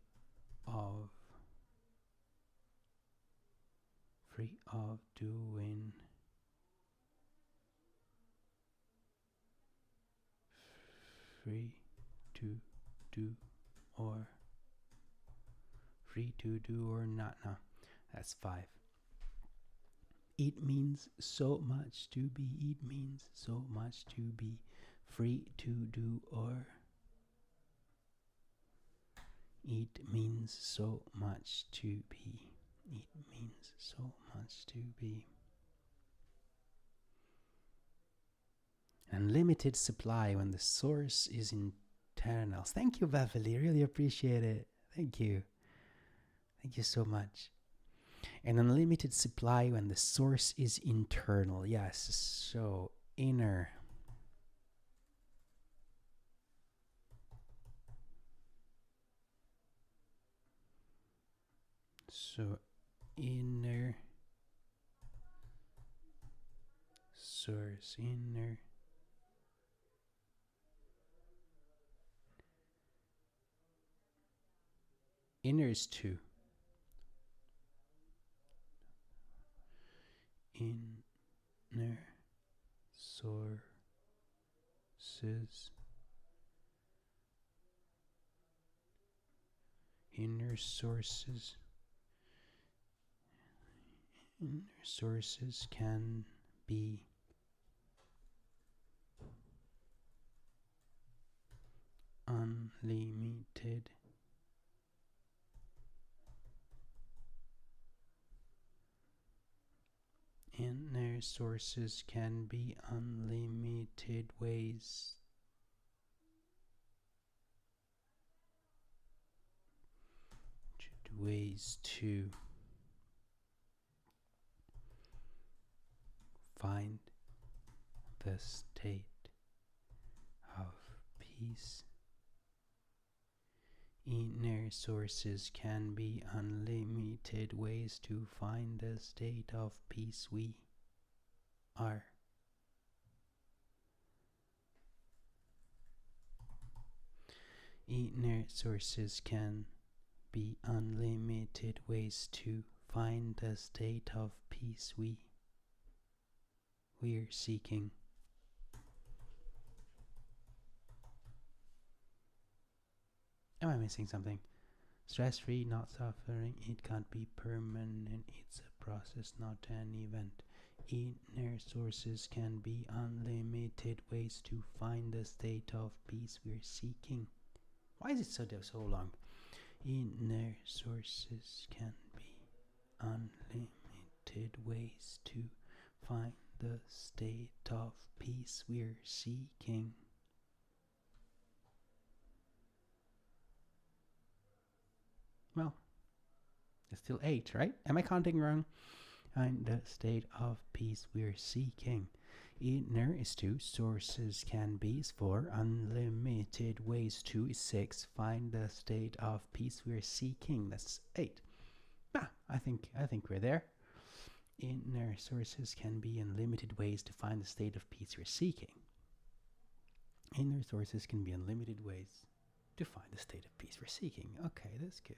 of doing free to do or free to do or not. No, that's 5. It means so much to be. It means so much to be free to do or. It means so much to be. It means so much to be. Unlimited supply when the source is internal. Thank you, Beverly. Really appreciate it. Thank you. Thank you so much. An unlimited supply when the source is internal. Yes, so inner. So inner source, inner is 2. Inner sources. Inner sources. Inner sources can be unlimited. Inner sources can be unlimited ways to find the state of peace. Inner sources can be unlimited ways to find the state of peace we are. Inner sources can be unlimited ways to find the state of peace we're seeking. Am I missing something? Stress-free, not suffering, it can't be permanent, it's a process, not an event. Inner sources can be unlimited ways to find the state of peace we're seeking. Why is it so long? Inner sources can be unlimited ways to find the state of peace we're seeking. Well, it's still 8, right? Am I counting wrong? Find the state of peace we're seeking. Inner is 2, sources can be is 4, unlimited ways 2 is 6, find the state of peace we're seeking, that's 8. I think we're there. Inner sources can be unlimited ways to find the state of peace we're seeking. Inner sources can be unlimited ways to find the state of peace we're seeking. Okay, that's good.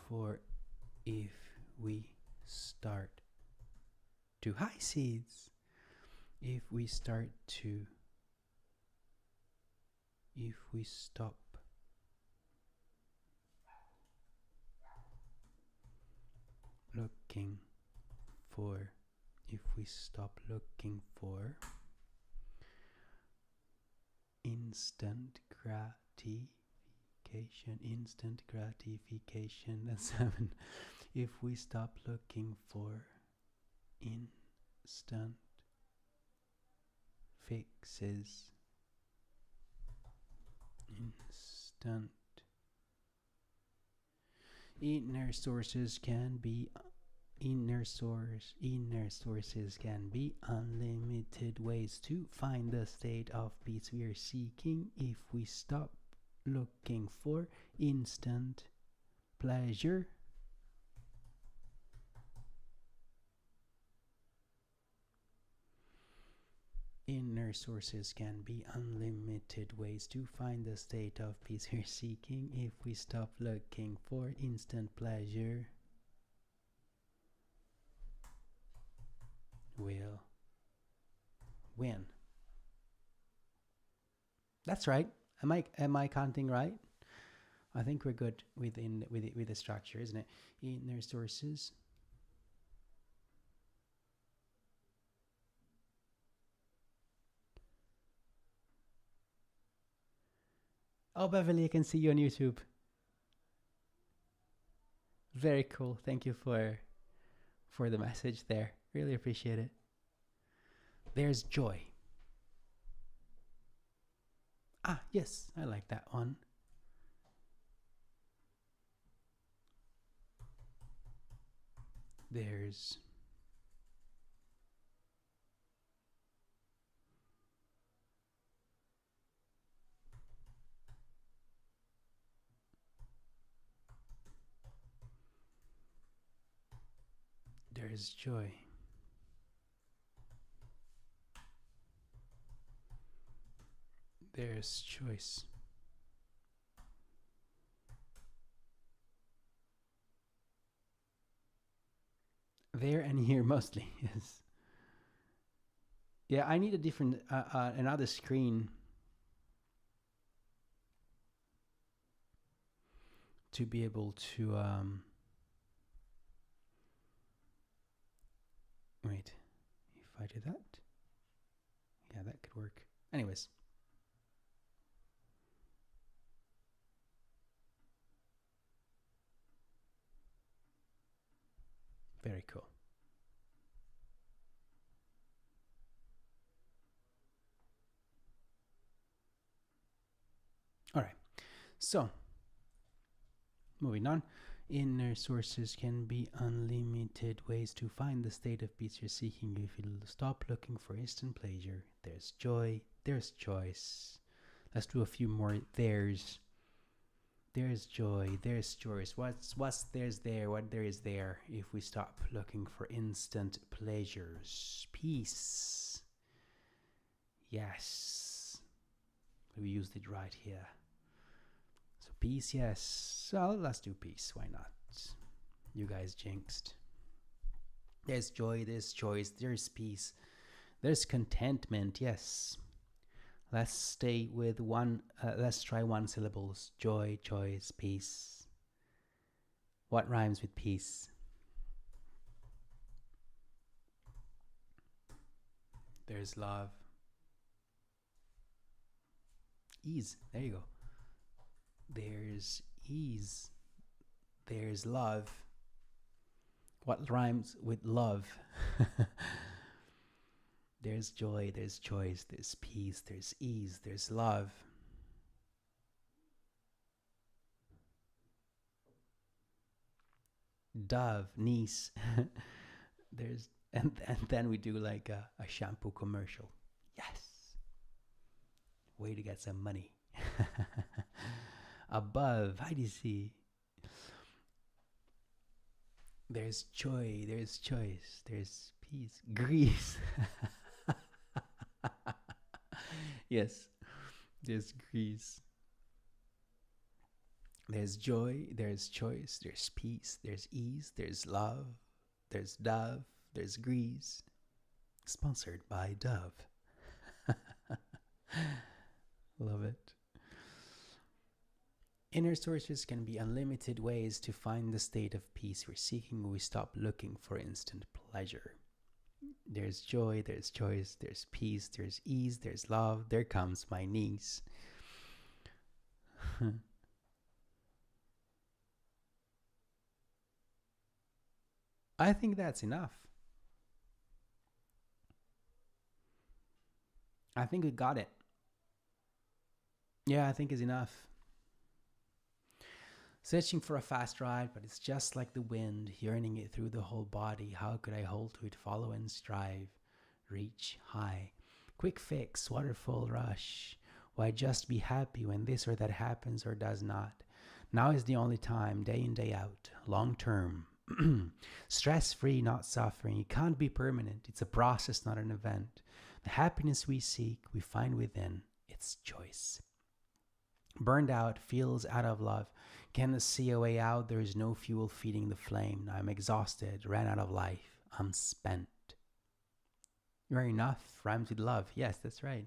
For if we start to high seeds, if we stop looking for, if we stop looking for instant gratification, that's 7. If we stop looking for instant fixes, inner sources can be unlimited ways to find the state of peace we are seeking if we stop looking for instant pleasure. Inner sources can be unlimited ways to find the state of peace we're seeking if we stop looking for instant pleasure. Will win. That's right. Am I counting right? I think we're good with the structure, isn't it? Inner sources. Oh, Beverly, I can see you on YouTube. Very cool. Thank you for the message there. Really appreciate it. There's joy. Ah, yes, I like that one. There's joy. There's choice. There and here mostly, yes. Yeah, I need a different, another screen to be able to, wait, if I do that, yeah, that could work. Anyways. Very cool. All right, so moving on. Inner sources can be unlimited ways to find the state of peace you're seeking if you stop looking for instant pleasure. There's joy, there's choice. Let's do a few more there's. There's joy, there's joys. What's there's there, what there is there if we stop looking for instant pleasures. Peace. Yes. We used it right here. So peace, yes. So let's do peace. Why not? You guys jinxed. There's joy, there's choice, there's peace, there's contentment, yes. Let's stay with one, let's try one syllables. Joy, choice, peace. What rhymes with peace? There's love. Ease, there you go. There's ease. There's love. What rhymes with love? There's joy, there's choice, there's peace, there's ease, there's love. Dove, niece. There's and then we do like a shampoo commercial. Yes. Way to get some money. Above, how do you see? There's joy, there's choice, there's peace. Grease. Yes, there's grease. There's joy, there's choice, there's peace, there's ease, there's love, there's Dove, there's grease. Sponsored by Dove. Love it. Inner sources can be unlimited ways to find the state of peace we're seeking when we stop looking for instant pleasure. There's joy, there's choice, there's peace, there's ease, there's love. There comes my niece. I think that's enough. I think we got it. Yeah, I think it's enough. Searching for a fast ride, but it's just like the wind, yearning it through the whole body. How could I hold to it, follow and strive, reach high? Quick fix, waterfall rush. Why just be happy when this or that happens or does not? Now is the only time, day in, day out, long term. Stress free, not suffering. It can't be permanent. It's a process, not an event. The happiness we seek, we find within. It's choice. Burned out, feels out of love. Cannot see a way out. There is no fuel feeding the flame. I'm exhausted, ran out of life. I'm spent. Very enough. Rhymes with love. Yes, that's right.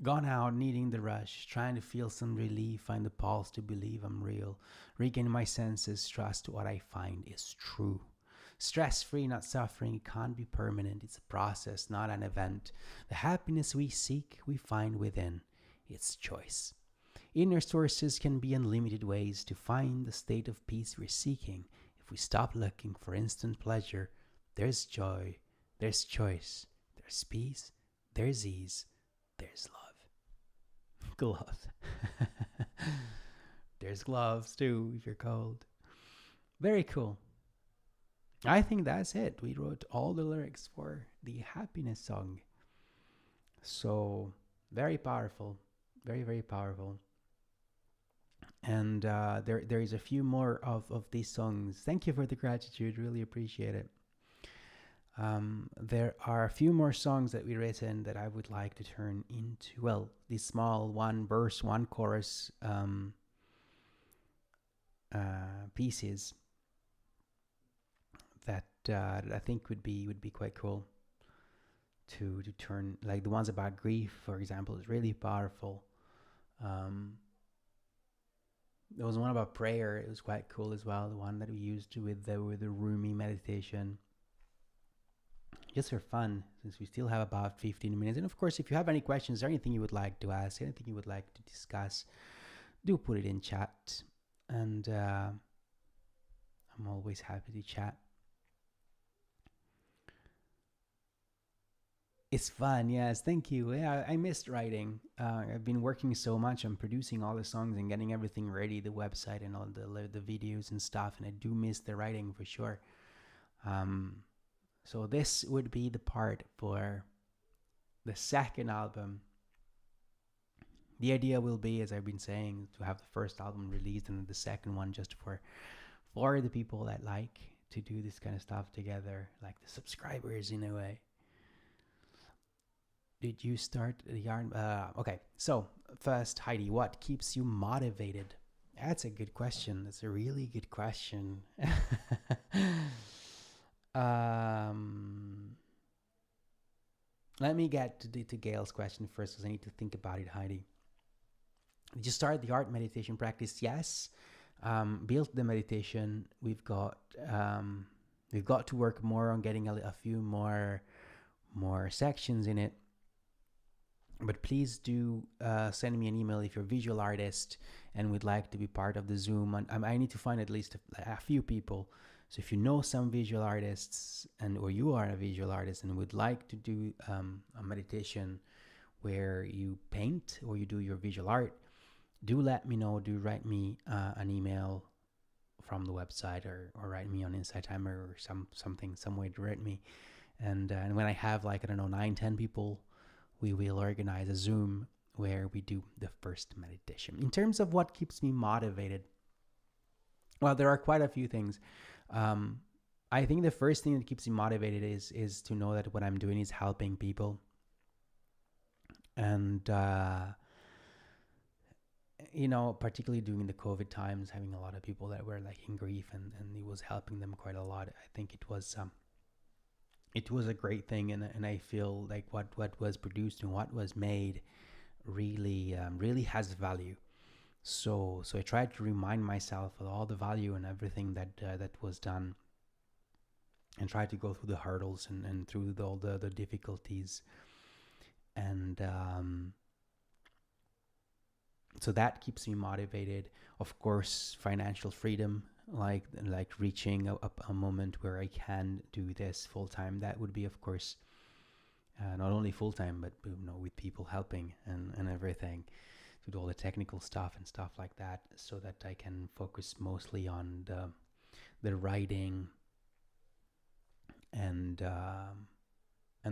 Gone out, needing the rush, trying to feel some relief, find the pulse to believe I'm real. Regain my senses, trust what I find is true. Stress-free, not suffering, it can't be permanent. It's a process, not an event. The happiness we seek, we find within. It's choice. Inner sources can be unlimited ways to find the state of peace we're seeking. If we stop looking for instant pleasure, there's joy, there's choice, there's peace, there's ease, there's love. Gloves. There's gloves too if you're cold. Very cool. I think that's it. We wrote all the lyrics for the happiness song. So very powerful. Very, very powerful. And there is a few more of these songs. Thank you for the gratitude. Really appreciate it. There are a few more songs that we written that I would like to turn into, well, these small one verse, one chorus pieces that I think would be quite cool to turn, like the ones about grief, for example, is really powerful. There was one about prayer. It was quite cool as well. The one that we used with the Rumi meditation. Just for fun, since we still have about 15 minutes. And of course, if you have any questions or anything you would like to ask, anything you would like to discuss, do put it in chat. And I'm always happy to chat. It's fun, yes. Thank you. Yeah, I missed writing. I've been working so much on producing all the songs and getting everything ready, the website and all the videos and stuff. And I do miss the writing for sure. So this would be the part for the second album, The idea will be, as I've been saying, to have the first album released and the second one just for the people that like to do this kind of stuff together, like the subscribers in a way. Did you start the yarn? Okay, so first, Heidi, what keeps you motivated? That's a good question. That's a really good question. um, Let me get to Gail's question first, because I need to think about it, Heidi. Did you start the art meditation practice? Yes. Built the meditation. We've got to work more on getting a few more sections in it. But please do send me an email if you're a visual artist and would like to be part of the Zoom. And I need to find at least a few people. So if you know some visual artists or you are a visual artist and would like to do a meditation where you paint or you do your visual art, do let me know. Do write me an email from the website or write me on Insight Timer or something, some way to write me. And when I have 9-10 people, we will organize a Zoom where we do the first meditation. In terms of what keeps me motivated, well, there are quite a few things. I think the first thing that keeps me motivated is to know that what I'm doing is helping people. And, particularly during the COVID times, having a lot of people that were in grief and it was helping them quite a lot. I think it was a great thing. And I feel like what was produced and what was made really has value. So I tried to remind myself of all the value and everything that was done, and try to go through the hurdles and through all the difficulties. And so that keeps me motivated. Of course, financial freedom, like reaching a moment where I can do this full time. That would be, of course, not only full time, but with people helping and everything, to do all the technical stuff and stuff like that, so that I can focus mostly on the writing and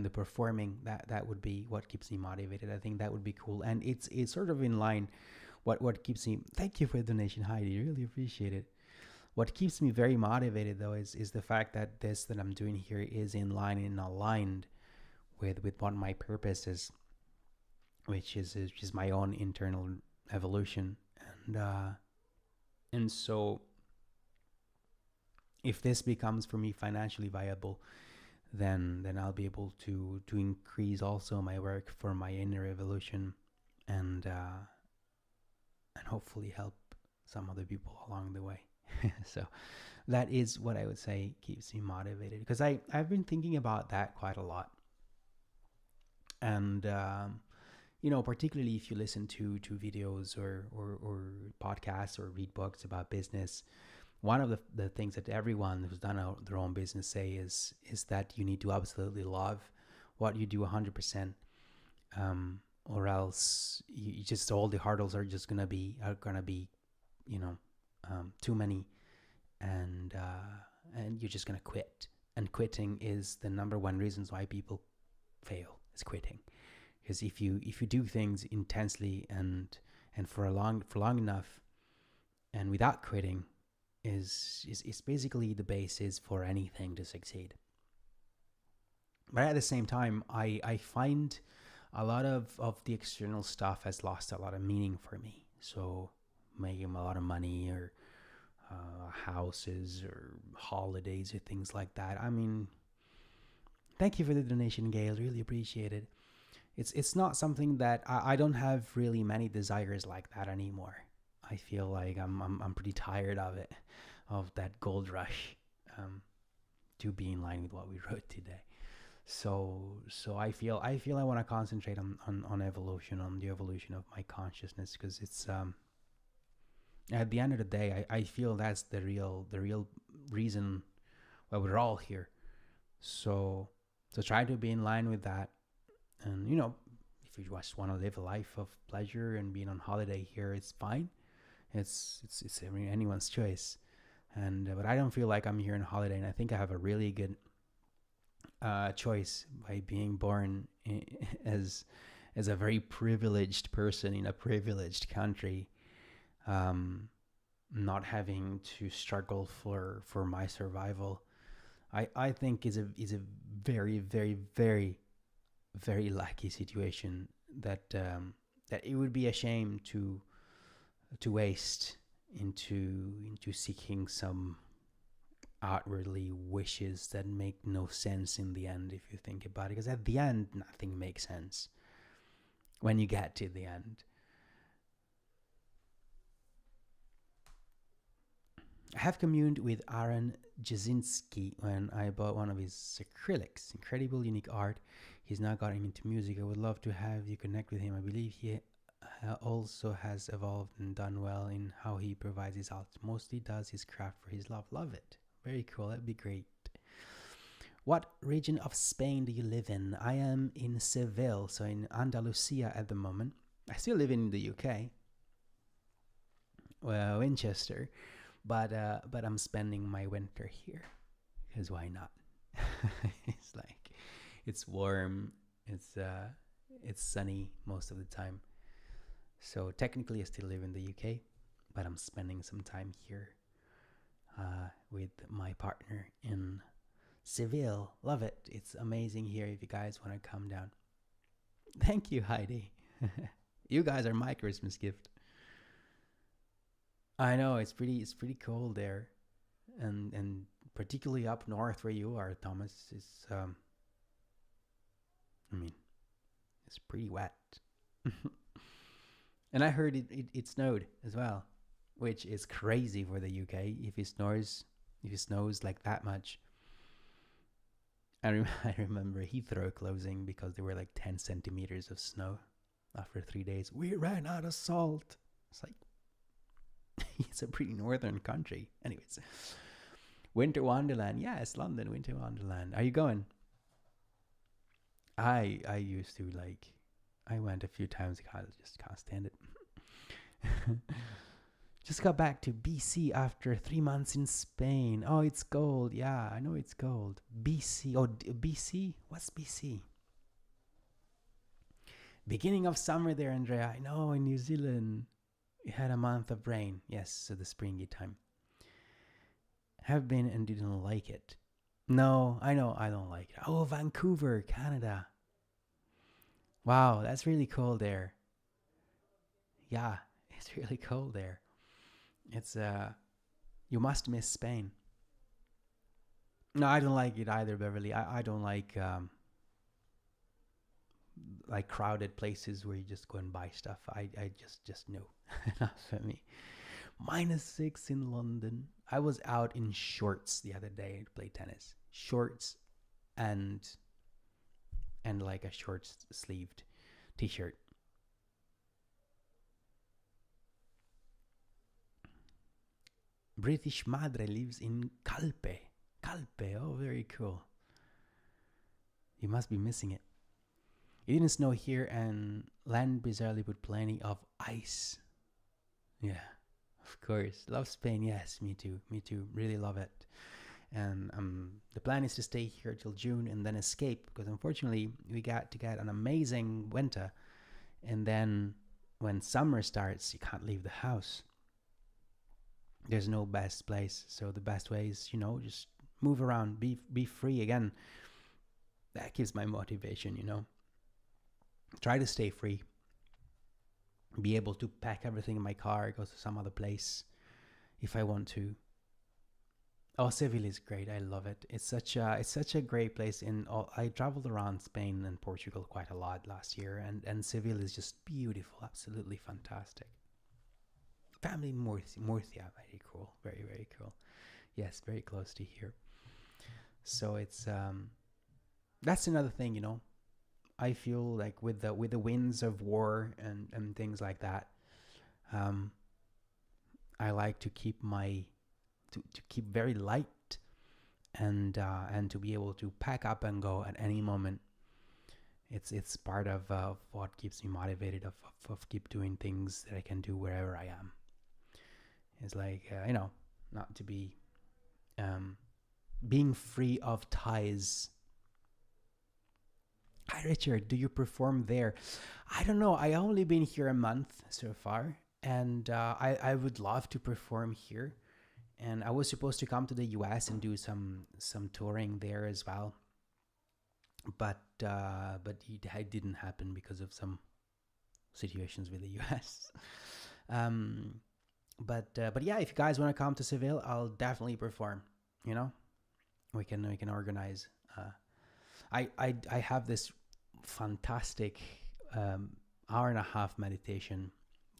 the performing. That would be what keeps me motivated. I think that would be cool, and it's sort of in line. What keeps me? Thank you for the donation, Heidi. Really appreciate it. What keeps me very motivated, though, is the fact that this that I'm doing here is in line and aligned with what my purpose is, which is my own internal evolution. And so if this becomes for me financially viable, then I'll be able to increase also my work for my inner evolution, and hopefully help some other people along the way. So that is what I would say keeps me motivated, because I've been thinking about that quite a lot. And particularly if you listen to videos or podcasts or read books about business, one of the things that everyone who's done their own business say is that you need to absolutely love what you do 100%, or else you just, all the hurdles are gonna be too many, and you're just gonna quit. And quitting is the number one reasons why people fail, is quitting. Because if you do things intensely and for long enough and without quitting, is basically the basis for anything to succeed. But at the same time, I find a lot of the external stuff has lost a lot of meaning for me. So making a lot of money, or houses, or holidays, or things like that. I mean, thank you for the donation, Gail. Really appreciate it. It's not something that I don't have really many desires like that anymore. I feel like I'm pretty tired of it, of that gold rush, to be in line with what we wrote today. So I feel I want to concentrate on evolution, on the evolution of my consciousness, because it's at the end of the day, I feel that's the real reason why we're all here. So try to be in line with that. And if you just want to live a life of pleasure and being on holiday here, it's fine. It's anyone's choice. And but I don't feel like I'm here on holiday, and I think I have a really good choice by being born as as a very privileged person in a privileged country, not having to struggle for my survival, I think is a very very very very lucky situation that that it would be a shame to waste into seeking some outwardly wishes that make no sense in the end, if you think about it, because at the end nothing makes sense when you get to the end. I have communed with Aaron Jasinski when I bought one of his acrylics. Incredible, unique art. He's now gotten into music. I would love to have you connect with him. I believe he also has evolved and done well in how he provides his art. Mostly does his craft for his love. Love it. Very cool. That'd be great. What region of Spain do you live in? I am in Seville, so in Andalusia at the moment. I still live in the UK, well, Winchester, but I'm spending my winter here because why not? It's like it's warm, it's sunny most of the time. So technically, I still live in the UK, but I'm spending some time here with my partner in Seville. Love it. It's amazing here. If you guys want to come down, thank you, Heidi. You guys are my Christmas gift. I know it's pretty cold there, and particularly up north where you are, Thomas. Is I mean, it's pretty wet. And I heard it snowed as well, which is crazy for the UK. If it snows like that much. I remember Heathrow closing because there were like 10 centimeters of snow after 3 days. We ran out of salt. It's like, it's a pretty northern country. Anyways, Winter Wonderland. Yes, London, Winter Wonderland. Are you going? I used to like, I went a few times. I just can't stand it. Just got back to BC after 3 months in Spain. Oh, it's cold. Yeah, I know it's cold. BC. Oh, BC? What's BC? Beginning of summer there, Andrea. I know, in New Zealand. We had a month of rain. Yes, so the springy time. Have been and didn't like it. No, I know I don't like it. Oh, Vancouver, Canada. Wow, that's really cold there. Yeah, it's really cold there. It's you must miss Spain. No, I don't like it either, Beverly. I don't like crowded places where you just go and buy stuff. I just no, not for me. -6 in London. I was out in shorts the other day to play tennis. Shorts and like a short sleeved t-shirt. British Madre lives in Calpe. Calpe, oh, very cool. You must be missing it. It didn't snow here, and land bizarrely with plenty of ice. Yeah, of course. Love Spain. Yes, me too. Me too. Really love it. And the plan is to stay here till June and then escape, because unfortunately we got to get an amazing winter, and then when summer starts, you can't leave the house. There's no best place, so the best way is, just move around, be free again. That gives my motivation. Try to stay free, be able to pack everything in my car, go to some other place if I want to. Oh, Seville is great. I love it. It's such a great place. I traveled around Spain and Portugal quite a lot last year, and Seville is just beautiful, absolutely fantastic. Family Murcia, very cool, very very cool. Yes, very close to here. So it's that's another thing. I feel like with the winds of war and things like that, um, I like to keep to keep very light, and to be able to pack up and go at any moment. It's part of what keeps me motivated of keep doing things that I can do wherever I am. It's like not to be being free of ties Hi, Richard. Do you perform there? I don't know. I only been here a month so far, and I would love to perform here. And I was supposed to come to the U.S. and do some touring there as well, it didn't happen because of some situations with the U.S. Um, but yeah, if you guys want to come to Seville, I'll definitely perform. You know, we can organize. I have this fantastic um, hour and a half meditation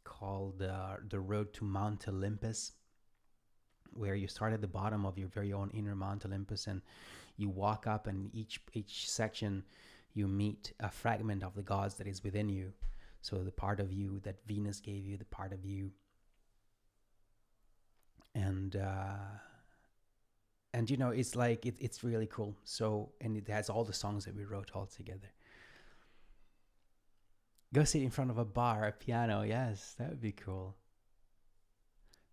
called the Road to Mount Olympus, where you start at the bottom of your very own inner Mount Olympus, and you walk up, and each section you meet a fragment of the gods that is within you. So the part of you that Venus gave you, the part of you, and it's like it's really cool. So, and it has all the songs that we wrote all together. Go sit in front of a bar, a piano. Yes, that would be cool.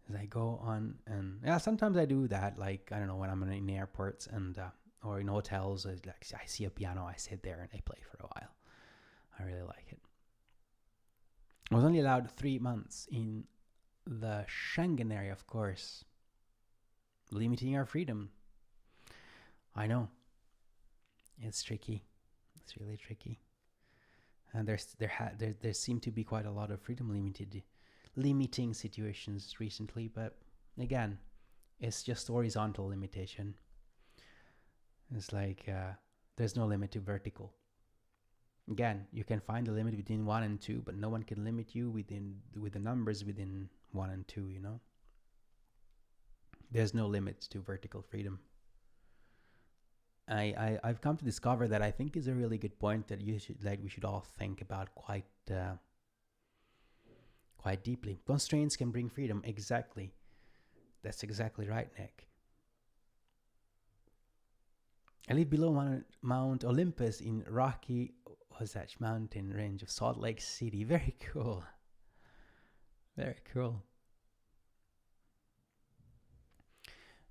As I go on, and yeah, sometimes I do that. Like, I don't know, when I'm in airports and or in hotels, like I see a piano, I sit there and I play for a while. I really like it. I was only allowed 3 months in the Schengen area, of course, limiting our freedom. I know it's tricky. It's really tricky, and there seem to be quite a lot of freedom limiting situations recently. But again, it's just horizontal limitation. It's like there's no limit to vertical. Again, you can find the limit between 1 and 2, but no one can limit you with the numbers within 1 and 2. There's no limits to vertical freedom. I've come to discover that I think is a really good point that we should all think about quite deeply. Constraints can bring freedom. Exactly. That's exactly right, Nick. I live below Mount Olympus in rocky Wasatch Mountain range of Salt Lake City. Very cool. Very cool.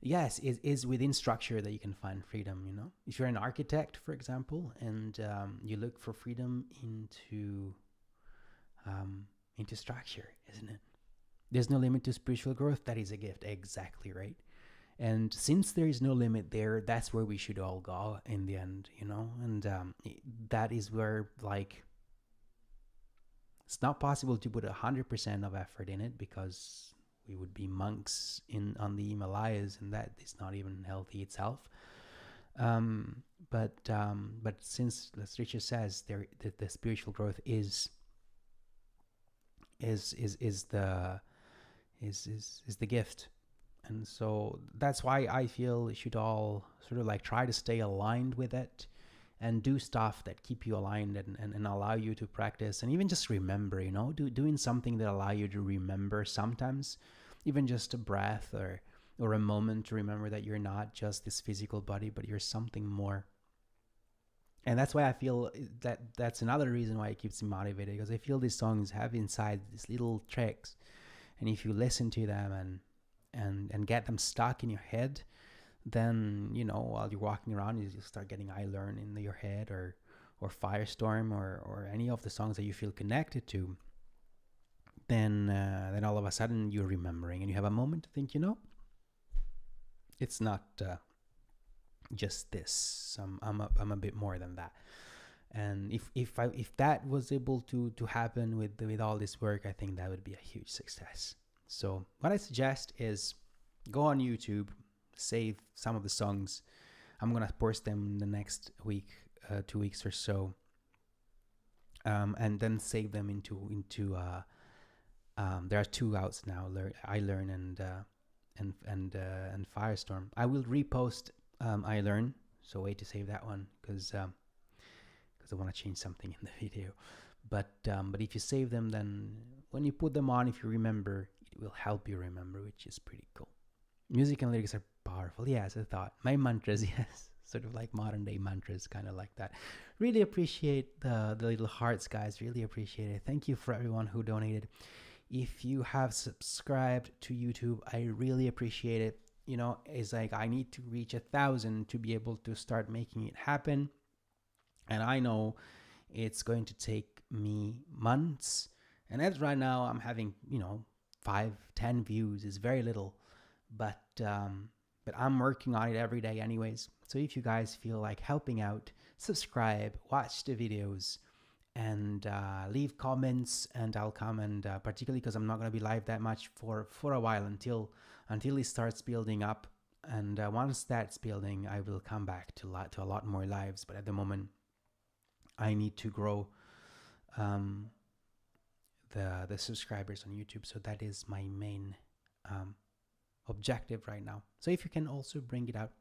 Yes, it is within structure that you can find freedom. If you're an architect, for example, and you look for freedom into structure, isn't it? There's no limit to spiritual growth. That is a gift. Exactly right. And since there is no limit there, that's where we should all go in the end, and that is where, like, it's not possible to put 100% of effort in it, because we would be monks on the Himalayas, and that is not even healthy itself. But since, as Richard says, the spiritual growth is the gift. And so that's why I feel we should all sort of like try to stay aligned with it, and do stuff that keep you aligned, and allow you to practice, and even just remember, doing something that allow you to remember sometimes, even just a breath or a moment to remember that you're not just this physical body, but you're something more. And that's why I feel that's another reason why it keeps me motivated, because I feel these songs have inside these little tricks, and if you listen to them and get them stuck in your head, then while you're walking around, you start getting I Learn in your head, or Firestorm, or any of the songs that you feel connected to. Then all of a sudden you're remembering, and you have a moment to think, it's not just this. I'm a bit more than that. And if that was able to happen with all this work, I think that would be a huge success. So what I suggest is go on YouTube, save some of the songs. I'm gonna post them in the next week, 2 weeks or so, and then save them into. There are 2 outs now: I Learn and Firestorm. I will repost I Learn, so wait to save that one, because I want to change something in the video. But if you save them, then when you put them on, if you remember, it will help you remember, which is pretty cool. Music and lyrics are powerful. Yes, I thought. My mantras, yes. Sort of like modern day mantras, kind of like that. Really appreciate the little hearts, guys. Really appreciate it. Thank you for everyone who donated. If you have subscribed to YouTube, I really appreciate it. It's like I need to reach 1,000 to be able to start making it happen. And I know it's going to take me months. And as right now, I'm having, 5, 10 views is very little, but I'm working on it every day anyways. So if you guys feel like helping out, subscribe, watch the videos, and leave comments, and I'll come, and particularly because I'm not going to be live that much for a while until it starts building up. And once that's building, I will come back to a lot more lives. But at the moment, I need to grow the subscribers on YouTube. So that is my main objective right now. So if you can also bring it out.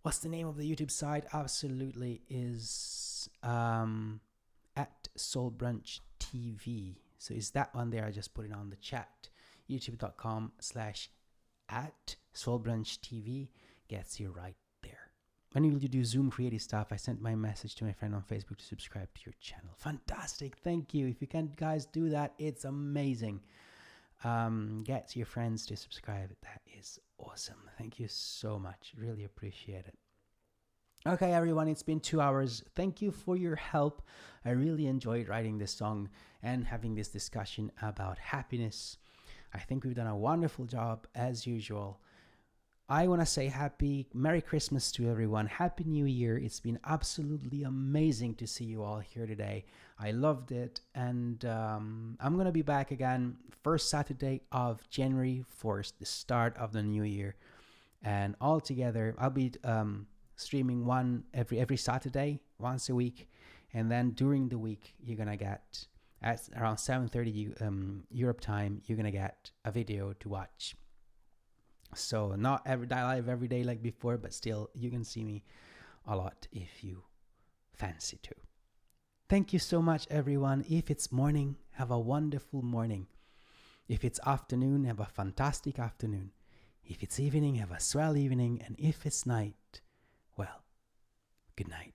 What's the name of the YouTube site? Absolutely is at Soul Brunch TV. So is that one there? I just put it on the chat. youtube.com/at Soul Brunch TV gets you right there. When you do Zoom creative stuff, I sent my message to my friend on Facebook to subscribe to your channel. Fantastic. Thank you. If you can guys do that, it's amazing. Get your friends to subscribe. That is awesome. Thank you so much. Really appreciate it. Okay, everyone, it's been 2 hours. Thank you for your help. I really enjoyed writing this song and having this discussion about happiness. I think we've done a wonderful job as usual. I want to say Merry Christmas to everyone. Happy New Year. It's been absolutely amazing to see you all here today. I loved it. And I'm going to be back again first Saturday of January for the start of the new year. And all together, I'll be streaming one every Saturday, once a week. And then during the week, you're going to get, at around 7:30 Europe time, you're going to get a video to watch. So not live every day like before, but still you can see me a lot if you fancy to. Thank you so much, everyone. If it's morning, have a wonderful morning. If it's afternoon, have a fantastic afternoon. If it's evening, have a swell evening. And if it's night, well, good night.